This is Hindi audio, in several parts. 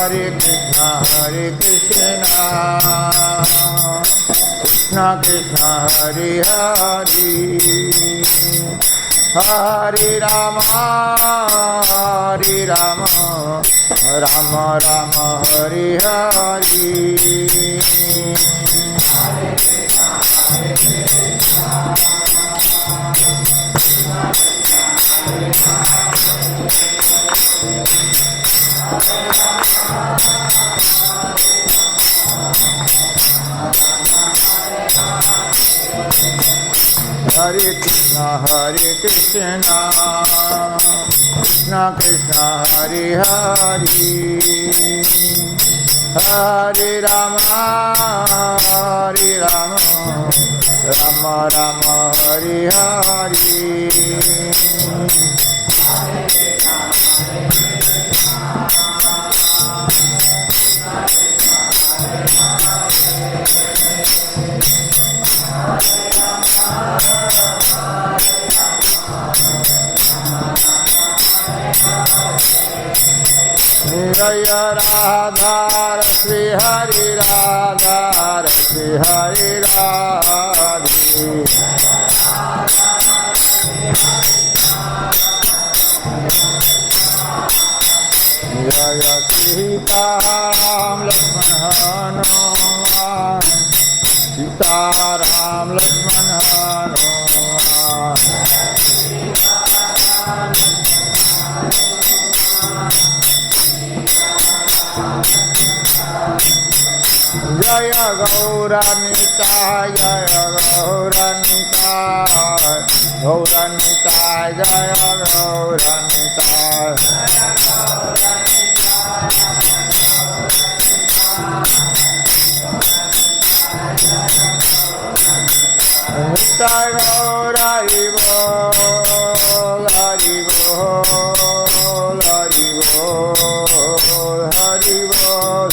Hare Krishna, Krishna Krishna, Hare Hare, Hare Rama, Rama Rama, Hare Hare. Hare Krishna, Krishna Krishna, Hare Hare, Hare Rama, Rama Rama, Hare Hare. Jaya Radha Shri Hari Radha Shri Hari Radhe, Jaya Sita Ram Lakshman Hanuman, Sita Ram Lakshman Hanuman. Jaya Gauranitai, Jaya Gauranitai, Gauranitai, Jaya Gauranitai. Nitai Gaur Hari Bol, Hari Bol, Hari Bol, Hari Bol.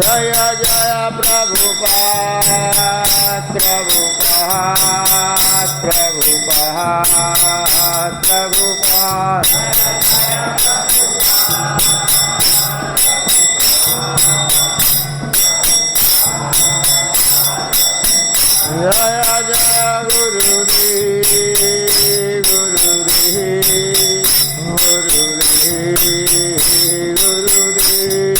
Jaya Jaya Prabhupada, Prabhupada, Prabhupada, Prabhupada. Jaya Jaya Gurudev, Gurudev, Gurudev, Gurudev.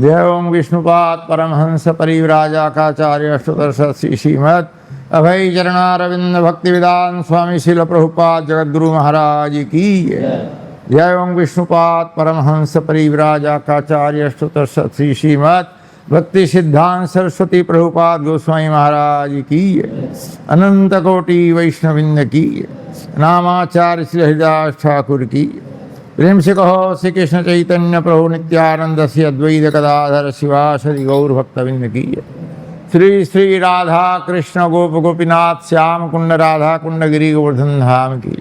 जय ओम विष्णुपाद परमहंस परिव्राजाकाचार्य अष्टोत्तर श्रीमद अभय चरणारविंद भक्ति विदान स्वामी शिल प्रभुपाद जगद्गुरु महाराज की जय ओम विष्णुपाद परमहंस परिव्राजाकाचार्य अष्टोत्तर श्रीमद भक्ति सिद्धांत सरस्वती प्रभुपाद गोस्वामी महाराज की अनंत कोटि वैष्णविंद की नामाचार्य श्री हरिदास ठाकुर की प्रेम से कहो श्री कृष्ण चैतन्य प्रभु नित्यानंद से अद्वैत गदाधर शिवासरि गौर भक्तविंद की श्री श्री राधा कृष्ण गोप गोपीनाथ श्याम कुंड राधा कुंड गिरी गोवर्धन धाम की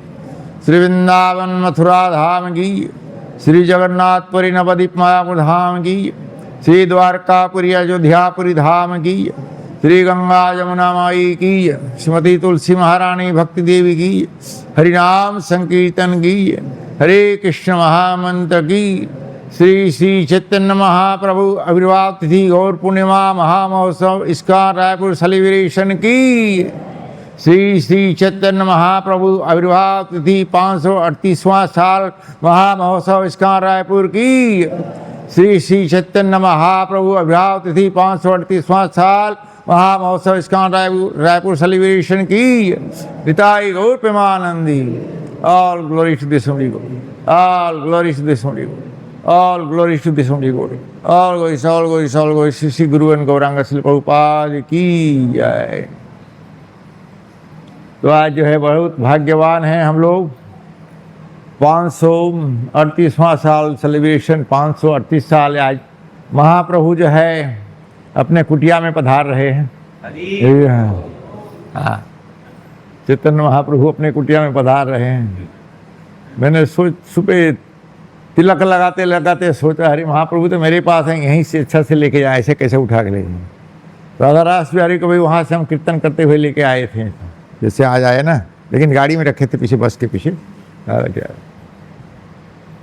श्री वृंदावन मथुरा धाम की श्री जगन्नाथपुरी नवदीप मायापुर धाम की श्री द्वारकापुरी अयोध्यापुरी धाम की श्री गंगा यमुना माई की श्रीमती तुलसी महारानी भक्ति देवी की हरिनाम संकीर्तन की हरे कृष्ण महामंत्र की श्री श्री चैतन्य महाप्रभु आविर्भाव तिथि गौर पूर्णिमा महामहोत्सव इस्कॉन रायपुर सेलिब्रेशन की श्री श्री चैतन्य महाप्रभु आविर्भाव तिथि 538वां साल महामहोत्सव इस्कॉन रायपुर की श्री श्री चैतन्य महाप्रभु आविर्भाव तिथि 538वां साल महामहोत्सव इस्कॉन रायपुर सेलिब्रेशन की निताई गौर Premanandi. All glory to this only God. All glory to this only God. All glory to this only God. All glories, all glories, all glories. Sri Guru and Gauranga Srila Prabhupada ki jai. तो आज जो है बहुत भाग्यवान हैं हम लोग। 538वां साल सेलिब्रेशन, 538 साल आज महाप्रभु जो है अपने कुटिया में पधार रहे हैं। हाँ, चैतन्य महाप्रभु अपने कुटिया में पधार रहे हैं। मैंने सुबह तिलक लगाते लगाते सोचा, अरे महाप्रभु तो मेरे पास है, यहीं से अच्छा से लेके जाए, ऐसे कैसे उठा के ले जाए। राधा रास बिहारी को भी वहाँ से हम कीर्तन करते हुए लेके आए थे, जैसे आज आए ना, लेकिन गाड़ी में रखे थे पीछे, बस के पीछे।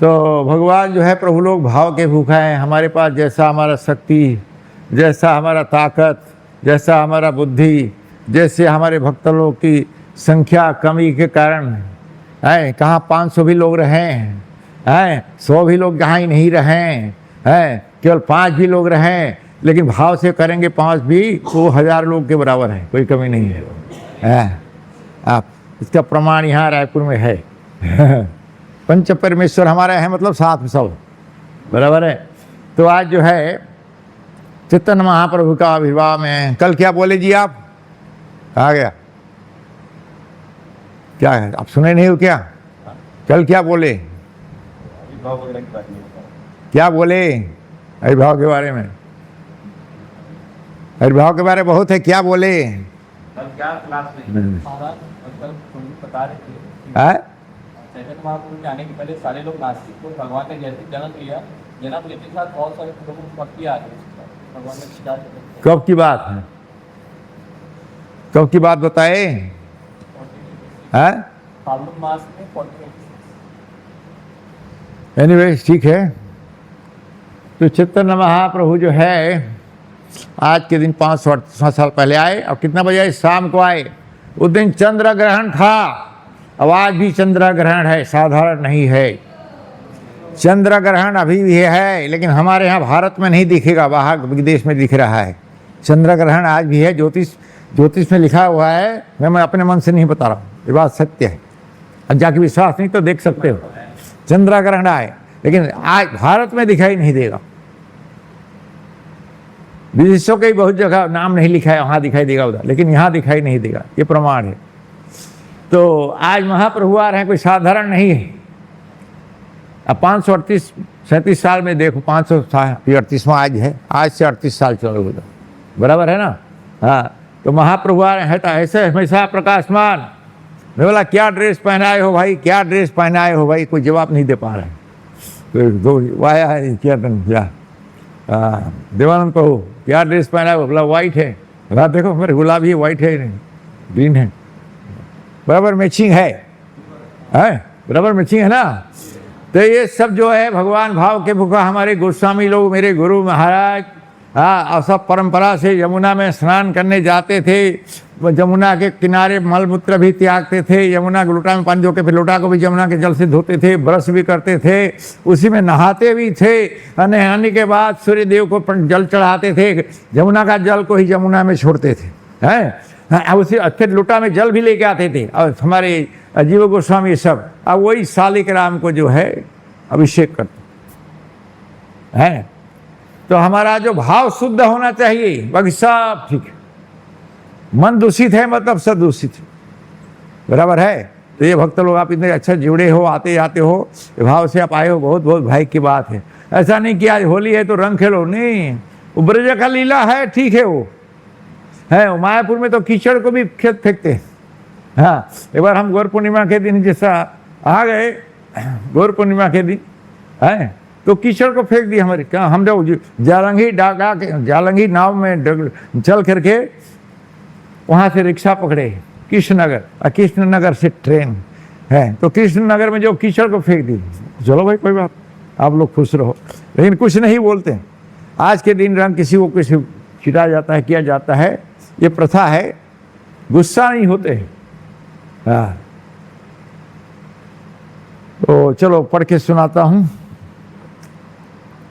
तो भगवान जो है प्रभु लोग भाव के भूखा है। हमारे पास जैसा हमारा शक्ति, जैसा हमारा ताकत, जैसा हमारा बुद्धि, जैसे हमारे भक्त लोग की संख्या कमी के कारण है, कहाँ 500 भी लोग रहें हैं, 100 भी लोग जहाँ ही नहीं रहें हैं, केवल 5 भी लोग रहें, लेकिन भाव से करेंगे 5 भी तो 1000 लोग के बराबर है, कोई कमी नहीं है। आप इसका प्रमाण यहाँ रायपुर में है। पंच परमेश्वर हमारा है, मतलब साथ में सब बराबर है। तो आज जो है चैतन्य महाप्रभु का आविर्भाव में, कल क्या बोले जी आप? कहा गया क्या है, आप सुने नहीं हो क्या? कल क्या बोले? क्या बोले आविर्भाव के बारे में? आविर्भाव के बारे में बहुत है, क्या बोले? क्या क्लास में बता रहे थे चैतन्य महाप्रभु के आने के पहले सारे लोग नास्तिक को भगवान ने जैसे जन्म लिया, जन्म लेने के साथ बहुत सारे लोगों को भक्ति आ गई। भगवान ने क्या, कब की बात है? कब की बात बताए? फाल्गुन मास में 48। एनीवे ठीक है। तो चैतन्य महाप्रभु जो है आज के दिन 500 साल पहले आए। और कितना बजे आए? शाम को आए। उस दिन चंद्र ग्रहण था। अब आज भी चंद्र ग्रहण है, साधारण नहीं है। चंद्र ग्रहण अभी भी है, लेकिन हमारे यहाँ भारत में नहीं दिखेगा, बाहर विदेश में दिख रहा है। चंद्र ग्रहण आज भी है, ज्योतिष में लिखा हुआ है। मैं अपने मन से नहीं बता रहा हूँ, ये बात सत्य है। अब जाके विश्वास नहीं तो देख सकते हो, चंद्र ग्रहण आए, लेकिन आज भारत में दिखाई नहीं देगा। विदेशों के बहुत जगह नाम नहीं लिखा है, वहाँ दिखाई देगा उधर, लेकिन यहाँ दिखाई नहीं देगा, ये प्रमाण है। तो आज महाप्रभु आ रहे हैं, कोई साधारण नहीं है। अब 538 साल में देखो, 538वां आज है, आज से 38 साल चलो उधर, बराबर है ना। हाँ, तो महाप्रभु आ रहे हैं तो ऐसे हमेशा प्रकाशमान। मैं बोला क्या ड्रेस पहनाए हो भाई, क्या ड्रेस पहनाए हो भाई, कोई जवाब नहीं दे पा रहे हैं। तो आया है क्या देवानंद प्रभु क्या ड्रेस पहना है? बोला वाइट है। बोला देखो मेरे गुलाबी है, वाइट है, ग्रीन है, बराबर मैचिंग है, बराबर मैचिंग है ना। तो ये सब जो है भगवान भाव के भूखा हमारे गोस्वामी लोग, मेरे गुरु महाराज, और सब परंपरा से यमुना में स्नान करने जाते थे। यमुना के किनारे मलमूत्र भी त्यागते थे, यमुना के लोटा में पानी धो के फिर लोटा को भी यमुना के जल से धोते थे, ब्रश भी करते थे, उसी में नहाते भी थे। नहाने के बाद सूर्य देव को जल चढ़ाते थे, यमुना का जल को ही यमुना में छोड़ते थे, हैं उसी फिर लोटा में जल भी लेके आते थे। और हमारे जीव गोस्वामी सब अब वही सालिक राम को जो है अभिषेक करते हैं। तो हमारा जो भाव शुद्ध होना चाहिए, बाकी सब ठीक है। मन दूषित है मतलब सब दूषित है, बराबर है। तो ये भक्त लोग आप इतने अच्छा जुड़े हो, आते जाते हो, भाव से आप आए हो, बहुत बहुत भाई की बात है। ऐसा नहीं कि आज होली है तो रंग खेलो, नहीं, वो ब्रज का लीला है, ठीक है। वो है मायापुर में तो कीचड़ को भी खेत फेंकते हैं। हाँ, एक बार हम गौर पूर्णिमा के दिन जैसा आ गए, गौर पूर्णिमा के दिन है तो कीचड़ को फेंक दी हमारे। क्या हम लोग जालंगी नाव में चल करके वहाँ से रिक्शा पकड़े कृष्णनगर, और कृष्णनगर से ट्रेन है, तो कृष्णनगर में जो कीचड़ को फेंक दी। चलो भाई कोई बात, आप लोग खुश रहो, लेकिन कुछ नहीं बोलते। आज के दिन रंग किसी को किसी छिटा जाता है, किया जाता है, ये प्रथा है, गुस्सा नहीं होते। हाँ, तो चलो पढ़ के सुनाता हूँ,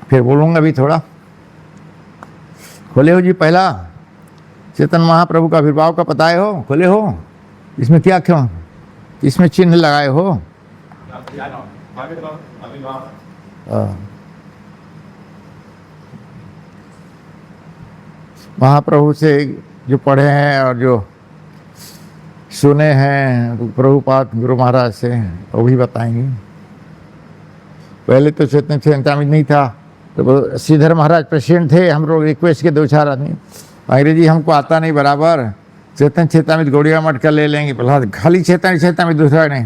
फिर बोलूँगा भी थोड़ा। खोले हो जी पहला चैतन्य महाप्रभु का आविर्भाव का पता है हो? खोले हो? इसमें क्या क्यों इसमें चिन्ह लगाए हो? महाप्रभु से जो पढ़े हैं और जो सुने हैं प्रभुपाद गुरु महाराज से, वो भी बताएंगे। पहले तो चैतन्य चैतामृत नहीं था, तो श्रीधर महाराज प्रेसिडेंट थे, हम लोग रिक्वेस्ट के 2-4 आदमी, अंग्रेजी हमको आता नहीं बराबर, चैतन्य चैतामृत गौड़िया मठ का ले लेंगे, बोला खाली चैतन्य चैतामृत दूसरा नहीं।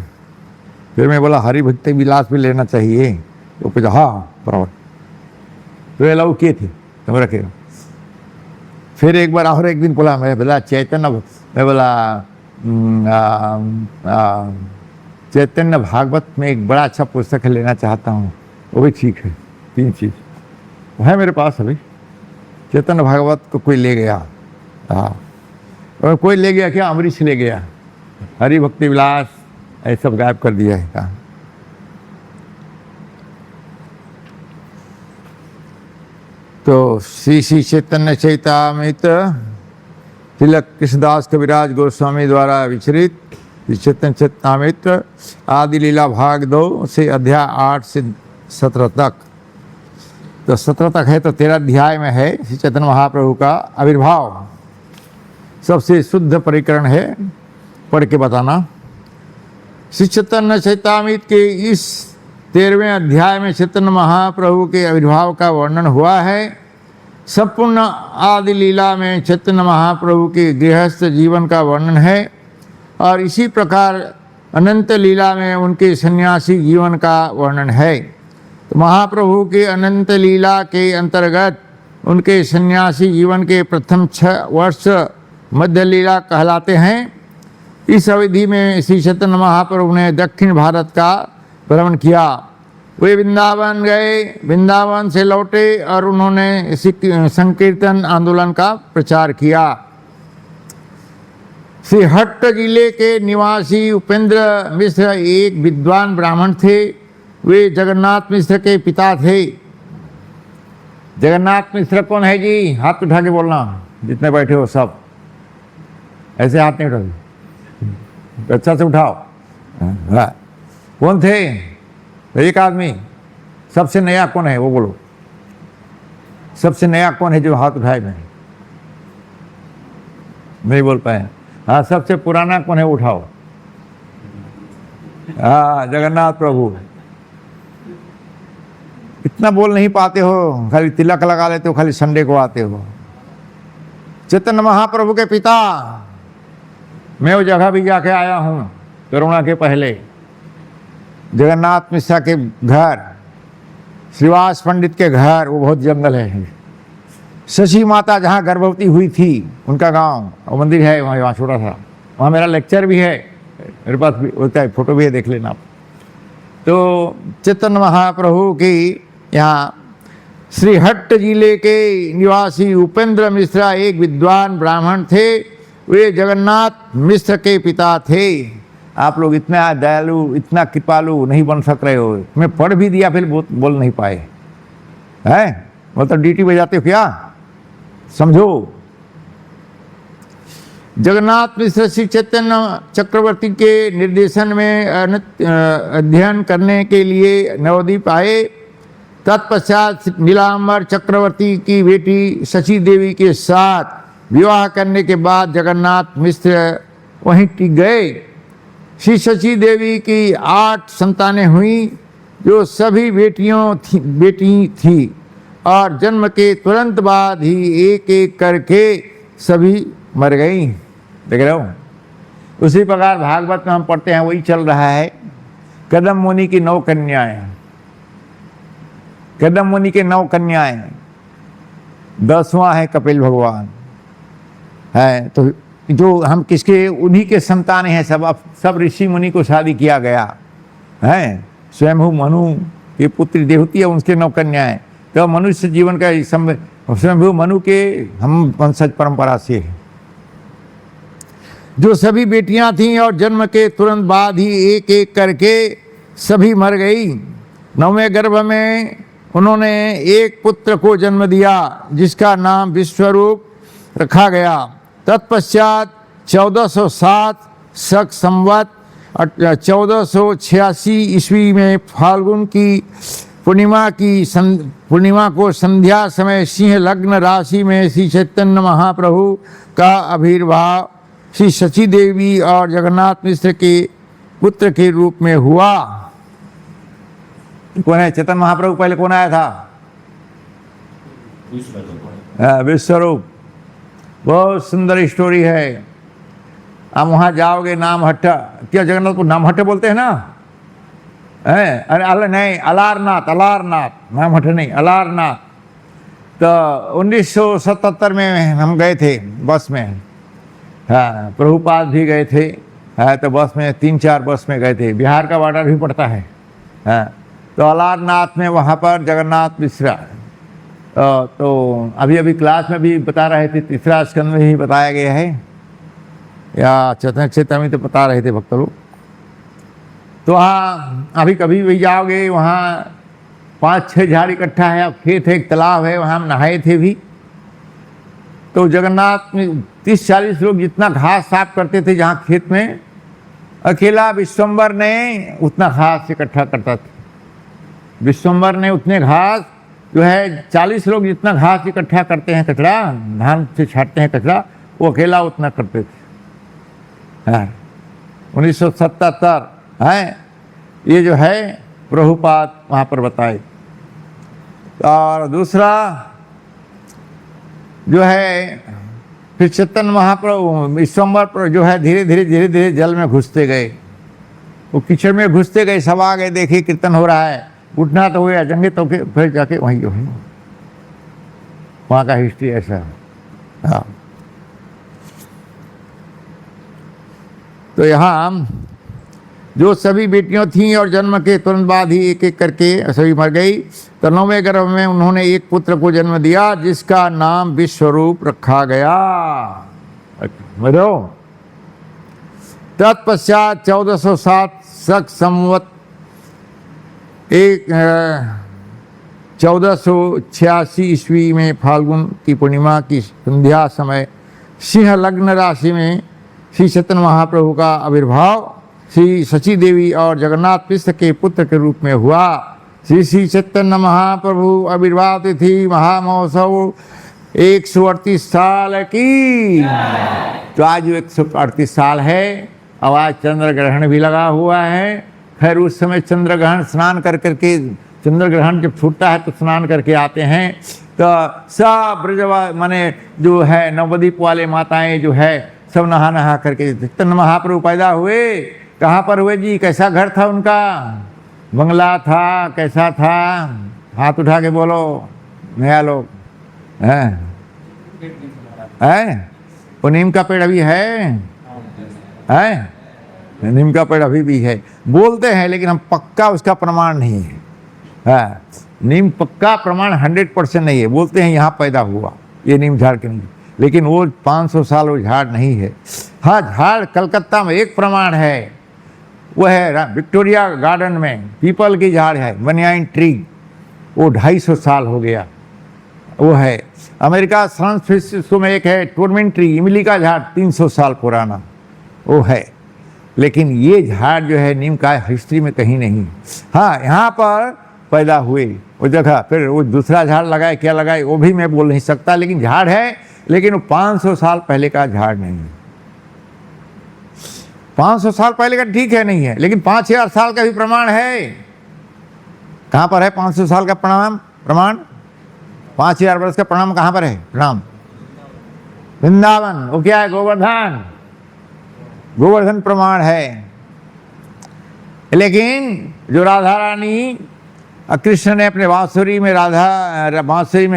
फिर मैं बोला हरि भक्ति विलास भी लेना चाहिए, तो पूछा हाँ बराबर, तो ये किए थे तुम रखे। फिर एक बार और एक दिन बोला, मैं बोला चैतन्य, मैं बोला चैतन्य भागवत में एक बड़ा अच्छा पुस्तक लेना चाहता हूँ, वो भी ठीक है। 3 चीज़ है मेरे पास अभी। चैतन्य भागवत को कोई ले गया, हाँ, और कोई ले गया क्या, अमरीश ले गया, हरि भक्ति विलास ये सब गायब कर दिया है। कहा तो श्री श्री चैतन्य चैतामृत तिलक कृष्णदास कविराज गोस्वामी द्वारा विचरित चैतन्य चैतामृत आदि लीला भाग 2 से अध्याय 8 से 17 तक। तो 17 तक है, तो 13 अध्याय में है श्री चैतन्य महाप्रभु का आविर्भाव। सबसे शुद्ध परिकरण है, पढ़ के बताना। श्री चैतन्य चैतामृत के इस 13वें अध्याय में चैतन्य महाप्रभु के आविर्भाव का वर्णन हुआ है। संपूर्ण आदि लीला में चैतन्य महाप्रभु के गृहस्थ जीवन का वर्णन है, और इसी प्रकार अनंत लीला में उनके सन्यासी जीवन का वर्णन है। तो महाप्रभु के अनंत लीला के अंतर्गत उनके सन्यासी जीवन के प्रथम 6 वर्ष मध्य लीला कहलाते हैं। इस अवधि में श्री चैतन्य महाप्रभु ने दक्षिण भारत का भ्रमण किया। वे वृंदावन गए, वृंदावन से लौटे और उन्होंने संकीर्तन आंदोलन का प्रचार किया। श्री हट्ट जिले के निवासी उपेंद्र मिश्र एक विद्वान ब्राह्मण थे। वे जगन्नाथ मिश्र के पिता थे। जगन्नाथ मिश्र कौन है जी? हाथ उठा के बोलना, जितने बैठे हो सब। ऐसे हाथ नहीं उठाओ, अच्छा से उठाओ। हाँ, कौन थे? एक आदमी। सबसे नया कौन है वो बोलो। सबसे नया कौन है जो हाथ उठाए? नहीं बोल पाए। हाँ, सबसे पुराना कौन है? उठाओ। हाँ, जगन्नाथ प्रभु। इतना बोल नहीं पाते हो, खाली तिलक लगा लेते हो, खाली संडे को आते हो। चैतन्य महाप्रभु के पिता। मैं वो जगह भी जाके आया हूँ कोरोना के पहले। जगन्नाथ मिश्रा के घर, श्रीवास पंडित के घर, वो बहुत जंगल है। शशि माता जहाँ गर्भवती हुई थी उनका गांव, वो मंदिर है वहाँ छोटा सा। वहाँ मेरा लेक्चर भी है, मेरे पास भी होता है, फोटो भी है, देख लेना आप। तो चैतन्य महाप्रभु की यहाँ श्रीहट्ट जिले के निवासी उपेंद्र मिश्रा एक विद्वान ब्राह्मण थे। वे जगन्नाथ मिश्र के पिता थे। आप लोग इतना दयालु, इतना कृपालु नहीं बन सक रहे हो। मैं पढ़ भी दिया, फिर बोल नहीं पाए हैं। मतलब डीटी बजाते हो क्या? समझो। जगन्नाथ मिश्र श्री चैतन्य चक्रवर्ती के निर्देशन में अध्ययन करने के लिए नवद्वीप आए। तत्पश्चात नीलांबर चक्रवर्ती की बेटी शची देवी के साथ विवाह करने के बाद जगन्नाथ मिश्र वहीं टिक गए। श्री शची देवी की 8 संतानें हुई, जो सभी बेटी थी, और जन्म के तुरंत बाद ही एक एक करके सभी मर गई। देख रहे हो? उसी प्रकार भागवत में हम पढ़ते हैं, वही चल रहा है। कदम मुनि की 9 कन्याएं, कदम मुनि के 9 कन्याएं, 10वां है कपिल भगवान है। तो जो हम किसके, उन्हीं के संतान हैं सब। अब सब ऋषि मुनि को शादी किया गया है। स्वयंभू मनु की पुत्री देवती है, उनके 9 कन्याएं। तो मनुष्य जीवन का स्वयंभू मनु के हम वंशज परंपरा से हैं। जो सभी बेटियां थीं और जन्म के तुरंत बाद ही एक एक करके सभी मर गई। 9वें गर्भ में उन्होंने एक पुत्र को जन्म दिया, जिसका नाम विश्वरूप रखा गया। तत्पश्चात 1407 शक संवत 1486 ईस्वी में फाल्गुन की पूर्णिमा को संध्या समय सिंह लग्न राशि में श्री चैतन्य महाप्रभु का आविर्भाव श्री शची देवी और जगन्नाथ मिश्र के पुत्र के रूप में हुआ। कौन है? चैतन्य महाप्रभु पहले कौन आया था? विश्वरूप। बहुत सुंदर स्टोरी है। आप वहाँ जाओगे, नामहट्टा, क्या जगन्नाथपुर नामहट्टे बोलते हैं ना? अरे नहीं, अलारनाथ, अलारनाथ, नामहट्टे नहीं, अलारनाथ। तो 1977 में हम गए थे बस में। हाँ, प्रभुपाद भी गए थे। हाँ, तो बस में 3-4 बस में गए थे। बिहार का बॉर्डर भी पड़ता है। हाँ, तो अलारनाथ में वहाँ पर जगन्नाथ मिश्रा, तो अभी क्लास में भी बता रहे थे, तीसरा स्कंद में ही बताया गया है, या चौथे क्षेत्र में तो बता रहे थे भक्त लोग। तो वहाँ अभी कभी भी जाओगे, वहाँ 5-6 झाड़ इकट्ठा है, खेत है, एक तालाब है, वहाँ हम नहाए थे भी। तो जगन्नाथ में 30-40 लोग जितना घास साफ करते थे जहाँ खेत में, अकेला विश्वम्बर ने उतना घास इकट्ठा करता था। विश्वम्बर ने उतने घास जो है 40 लोग जितना घास इकट्ठा करते हैं, कचरा धान से छाटते हैं कचरा, वो अकेला उतना करते थे। हाँ, 1977 है ये जो है प्रभुपाद वहाँ पर बताए। और दूसरा जो है फिर चैतन्य महाप्रभु विश्वम्बर जो है धीरे धीरे जल में घुसते गए, वो कीचड़ में घुसते गए। सब आ गए, देखिए कीर्तन हो रहा है, उठना तो हुए जंगे, तो फिर जाके वहीं जो है वहाँ का हिस्ट्री ऐसा। हाँ, तो यहाँ जो सभी बेटियां थीं और जन्म के तुरंत बाद ही एक एक करके सभी मर गई। तो 9वें गर्भ में उन्होंने एक पुत्र को जन्म दिया जिसका नाम विश्वरूप रखा गया। समझो। तत्पश्चात 1407 शक संवत 1486 ईस्वी में फाल्गुन की पूर्णिमा की संध्या समय सिंह लग्न राशि में श्री चैतन्य महाप्रभु का आविर्भाव श्री शची देवी और जगन्नाथ मिश्र के पुत्र के रूप में हुआ। श्री चैतन्य महाप्रभु आविर्भाव तिथि महामहोत्सव 138 साल की। तो आज 138 साल है। अब आज चंद्र ग्रहण भी लगा हुआ है। खैर उस समय चंद्र ग्रहण स्नान कर करके, चंद्र ग्रहण जब छूटता है तो स्नान करके आते हैं। तो सब ब्रजवा माने जो है नवद्वीप वाले माताएं जो है सब नहा नहा करके चैतन्य महाप्रभु पैदा हुए। कहाँ पर हुए जी? कैसा घर था उनका? बंगला था? कैसा था? हाथ उठा के बोलो नया लोग। है वो नीम का पेड़ अभी है? नीम का पेड़ अभी भी है। बोलते हैं लेकिन हम पक्का उसका प्रमाण नहीं है। नीम पक्का प्रमाण 100% नहीं है। बोलते हैं यहाँ पैदा हुआ ये नीम झाड़ के नहीं, लेकिन वो 500 साल वो झाड़ नहीं है। हाँ, झाड़ कलकत्ता में एक प्रमाण है, वो है विक्टोरिया गार्डन में पीपल की झाड़ है, बनियाइन ट्री, वो 250 साल हो गया वो है। अमेरिका सैन फ्रांसिस्को में एक है टोरमेंट ट्री, इमली का झाड़ 300 साल पुराना वो है। लेकिन ये झाड़ जो है नीम का हिस्ट्री में कहीं नहीं। हाँ, यहाँ पर पैदा हुए वो जगह, फिर वो दूसरा झाड़ लगाए, क्या लगाए वो भी मैं बोल नहीं सकता, लेकिन झाड़ है। लेकिन वो 500 साल पहले का झाड़ नहीं है। 500 साल पहले का ठीक है, नहीं है, लेकिन 5000 साल का भी प्रमाण है। कहाँ पर है 500 साल का प्रमाण? 5000 वर्ष का प्रणाम कहाँ पर है? प्रणाम वृंदावन। वो क्या है? गोवर्धन। गोवर्धन प्रमाण है। लेकिन जो राधा रानी कृष्ण ने अपने बांसुरी में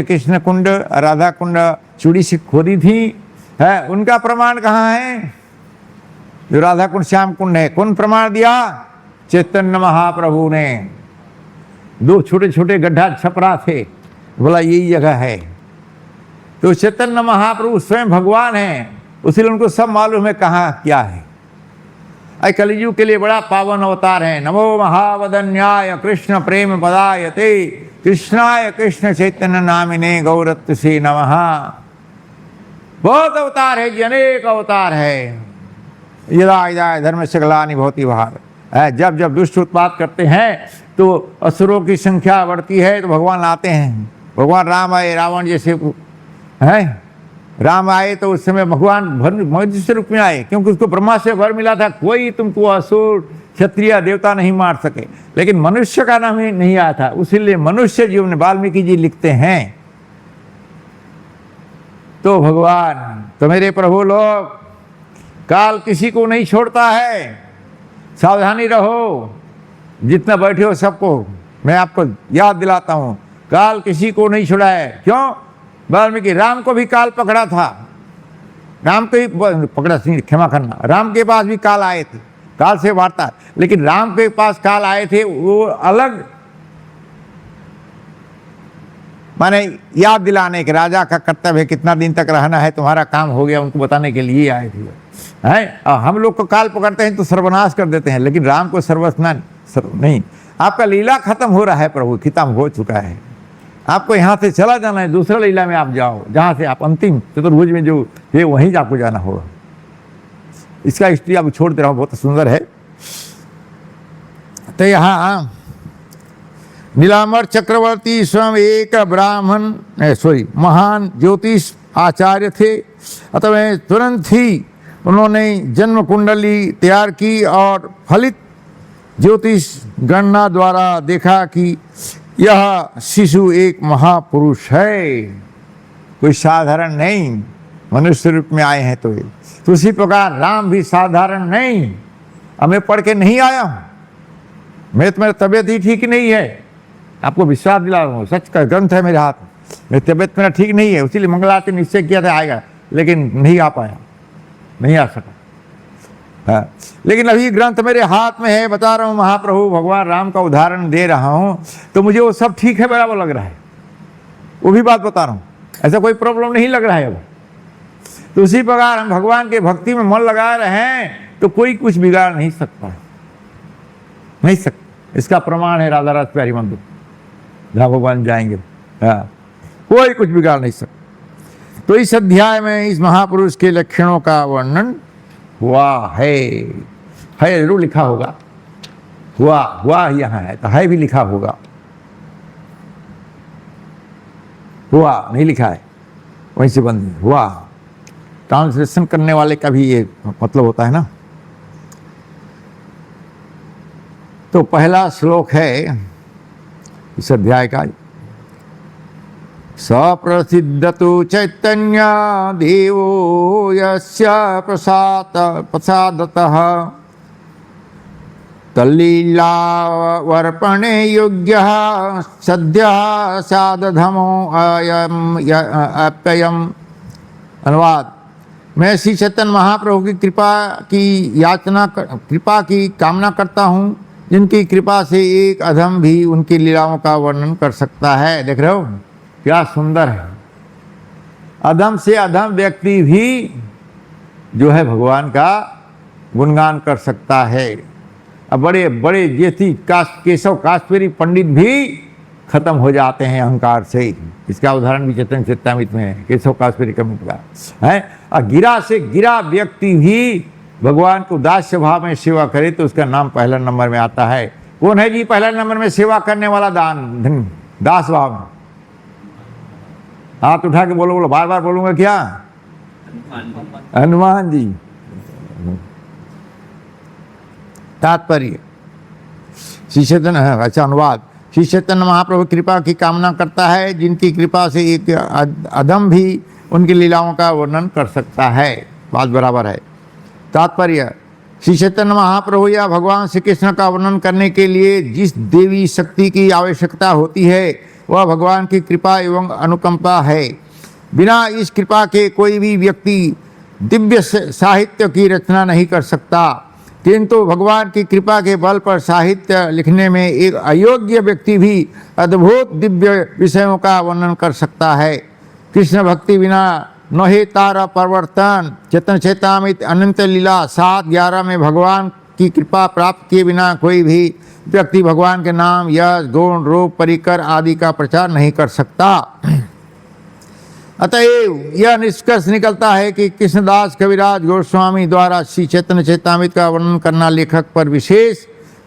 कृष्ण कुंड, राधा कुंड चूड़ी से खोदी थी, है उनका प्रमाण कहाँ है? जो राधा कुंड श्याम कुंड है, कौन प्रमाण दिया? चैतन्य महाप्रभु ने। 2 छोटे छोटे गड्ढा छपरा थे, बोला यही जगह है। तो चैतन्य महाप्रभु स्वयं भगवान है, इसलिए उनको सब मालूम है कहाँ क्या है। कलियुग के लिए बड़ा पावन अवतार है। नमो महावदन्याय कृष्ण प्रेम पदायते कृष्णाय कृष्ण चैतन्य नामिने गौरत्व से नमः। बहुत अवतार है जी, अनेक अवतार है। यदा यदा धर्म से ग्लानि भवति भारत। जब जब दुष्ट उत्पात करते हैं तो असुरों की संख्या बढ़ती है, तो भगवान आते हैं। भगवान राम आए, रावण जैसे हैं, राम आए तो उस समय भगवान मनुष्य रूप में आए, क्योंकि उसको ब्रह्मा से वर मिला था कोई तुमको असुर क्षत्रिय देवता नहीं मार सके, लेकिन मनुष्य का नाम ही नहीं आया था, उसीलिए मनुष्य जीवन में वाल्मीकि जी लिखते हैं। तो भगवान, तो मेरे प्रभु लोग, काल किसी को नहीं छोड़ता है, सावधानी रहो। जितना बैठे हो सबको मैं आपको याद दिलाता हूं, काल किसी को नहीं छोड़ा है। क्यों? वाल्मीकि राम को भी काल पकड़ा था, राम को ही पकड़ा, क्षमा करना, राम के पास भी काल आए थे, काल से वार्ता, लेकिन राम के पास काल आए थे वो अलग, माने याद दिलाने के, राजा का कर्तव्य है कितना दिन तक रहना है, तुम्हारा काम हो गया, उनको बताने के लिए आए थे हैं। हम लोग को काल पकड़ते हैं तो सर्वनाश कर देते हैं, लेकिन राम को नहीं। आपका लीला खत्म हो रहा है प्रभु, खत्म हो चुका है, आपको यहाँ से चला जाना है, दूसरा लीला में आप जाओ, जहाँ से आप अंतिम चतुर्भुज में जो है वहीं आपको जाना होगा। इसका हिस्ट्री आप छोड़ दे रहा हूँ, बहुत सुंदर है। तो यहाँ नीलाम्बर चक्रवर्ती स्वयं एक ब्राह्मण महान ज्योतिष आचार्य थे, अतः तुरंत ही उन्होंने जन्म कुंडली तैयार की और फलित ज्योतिष गणना द्वारा देखा कि यह शिशु एक महापुरुष है, कोई साधारण नहीं, मनुष्य रूप में आए हैं। तो उसी प्रकार राम भी साधारण नहीं। अब मैं पढ़ के नहीं आया हूँ, मेरी तबीयत ही ठीक नहीं है, आपको विश्वास दिला रहा हूँ, सच का ग्रंथ है मेरे हाथ में, मेरी तबीयत मेरा ठीक नहीं है, इसीलिए मंगलारती निश्चय किया था आएगा, लेकिन नहीं आ पाया, नहीं आ सका। हाँ, लेकिन अभी ग्रंथ मेरे हाथ में है, बता रहा हूँ, महाप्रभु भगवान राम का उदाहरण दे रहा हूँ, तो मुझे वो सब ठीक है बराबर लग रहा है, वो भी बात बता रहा हूँ, ऐसा कोई प्रॉब्लम नहीं लग रहा है अब। तो उसी प्रकार हम भगवान के भक्ति में मन लगा रहे हैं तो कोई कुछ बिगाड़ नहीं सकता, नहीं सकता। इसका प्रमाण है राधा रास प्यारी मंदिर, जहाँ भगवान जाएंगे, हाँ, कोई कुछ बिगाड़ नहीं सकता। तो इस अध्याय में इस महापुरुष के लक्षणों का वर्णन हुआ है जरूर लिखा होगा, हुआ यहाँ है, तो है भी लिखा होगा, हुआ नहीं लिखा है, वहीं से बंद हुआ। ट्रांसलेशन करने वाले का भी ये मतलब होता है ना। तो पहला श्लोक है इस अध्याय का, सप्रसिद्धतु चैतन्य देवो यस्य प्रसादतः तल्लीलावर्पणे योग्यः सद्यः साधधमो अप्ययम्। अनुवाद, मैं श्री चैतन्य महाप्रभु की कृपा की कामना करता हूँ, जिनकी कृपा से एक अधम भी उनकी लीलाओं का वर्णन कर सकता है। देख रहे हो क्या सुंदर है, अधम से अधम व्यक्ति भी जो है भगवान का गुणगान कर सकता है। अब बड़े बड़े जेठी केशव काश्मीरी पंडित भी खत्म हो जाते हैं अहंकार से। इसका उदाहरण भी चैतन्य चरितामृत में है, केशव काश्मीरी का है। और गिरा से गिरा व्यक्ति भी भगवान को दास्य भाव में सेवा करे तो उसका नाम पहला नंबर में आता है। कौन है जी पहला नंबर में सेवा करने वाला? दास भाव में। हाथ उठा के बोलो, बार बार बोलूंगा क्या? हनुमान जी। तात्पर्य, श्री चैतन्य, अच्छा अनुवाद, श्री चैतन्य महाप्रभु कृपा की कामना करता है, जिनकी कृपा से एक अधम भी उनकी लीलाओं का वर्णन कर सकता है। बात बराबर है। तात्पर्य, श्री चैतन्य महाप्रभु या भगवान श्री कृष्ण का वर्णन करने के लिए जिस देवी शक्ति की आवश्यकता होती है वह भगवान की कृपा एवं अनुकंपा है। बिना इस कृपा के कोई भी व्यक्ति दिव्य साहित्य की रचना नहीं कर सकता, किंतु भगवान की कृपा के बल पर साहित्य लिखने में एक अयोग्य व्यक्ति भी अद्भुत दिव्य विषयों का वर्णन कर सकता है। कृष्ण भक्ति बिना नहे तारा परिवर्तन, चैतन्य चैतामृत अनंत लीला 7-11 में भगवान की कृपा प्राप्त किए बिना कोई भी व्यक्ति भगवान के नाम, यश, गुण, रूप, परिकर आदि का प्रचार नहीं कर सकता। अतएव यह निष्कर्ष निकलता है कि कृष्णदास कविराज गोस्वामी द्वारा श्री चैतन्य चैतामृत का वर्णन करना लेखक पर विशेष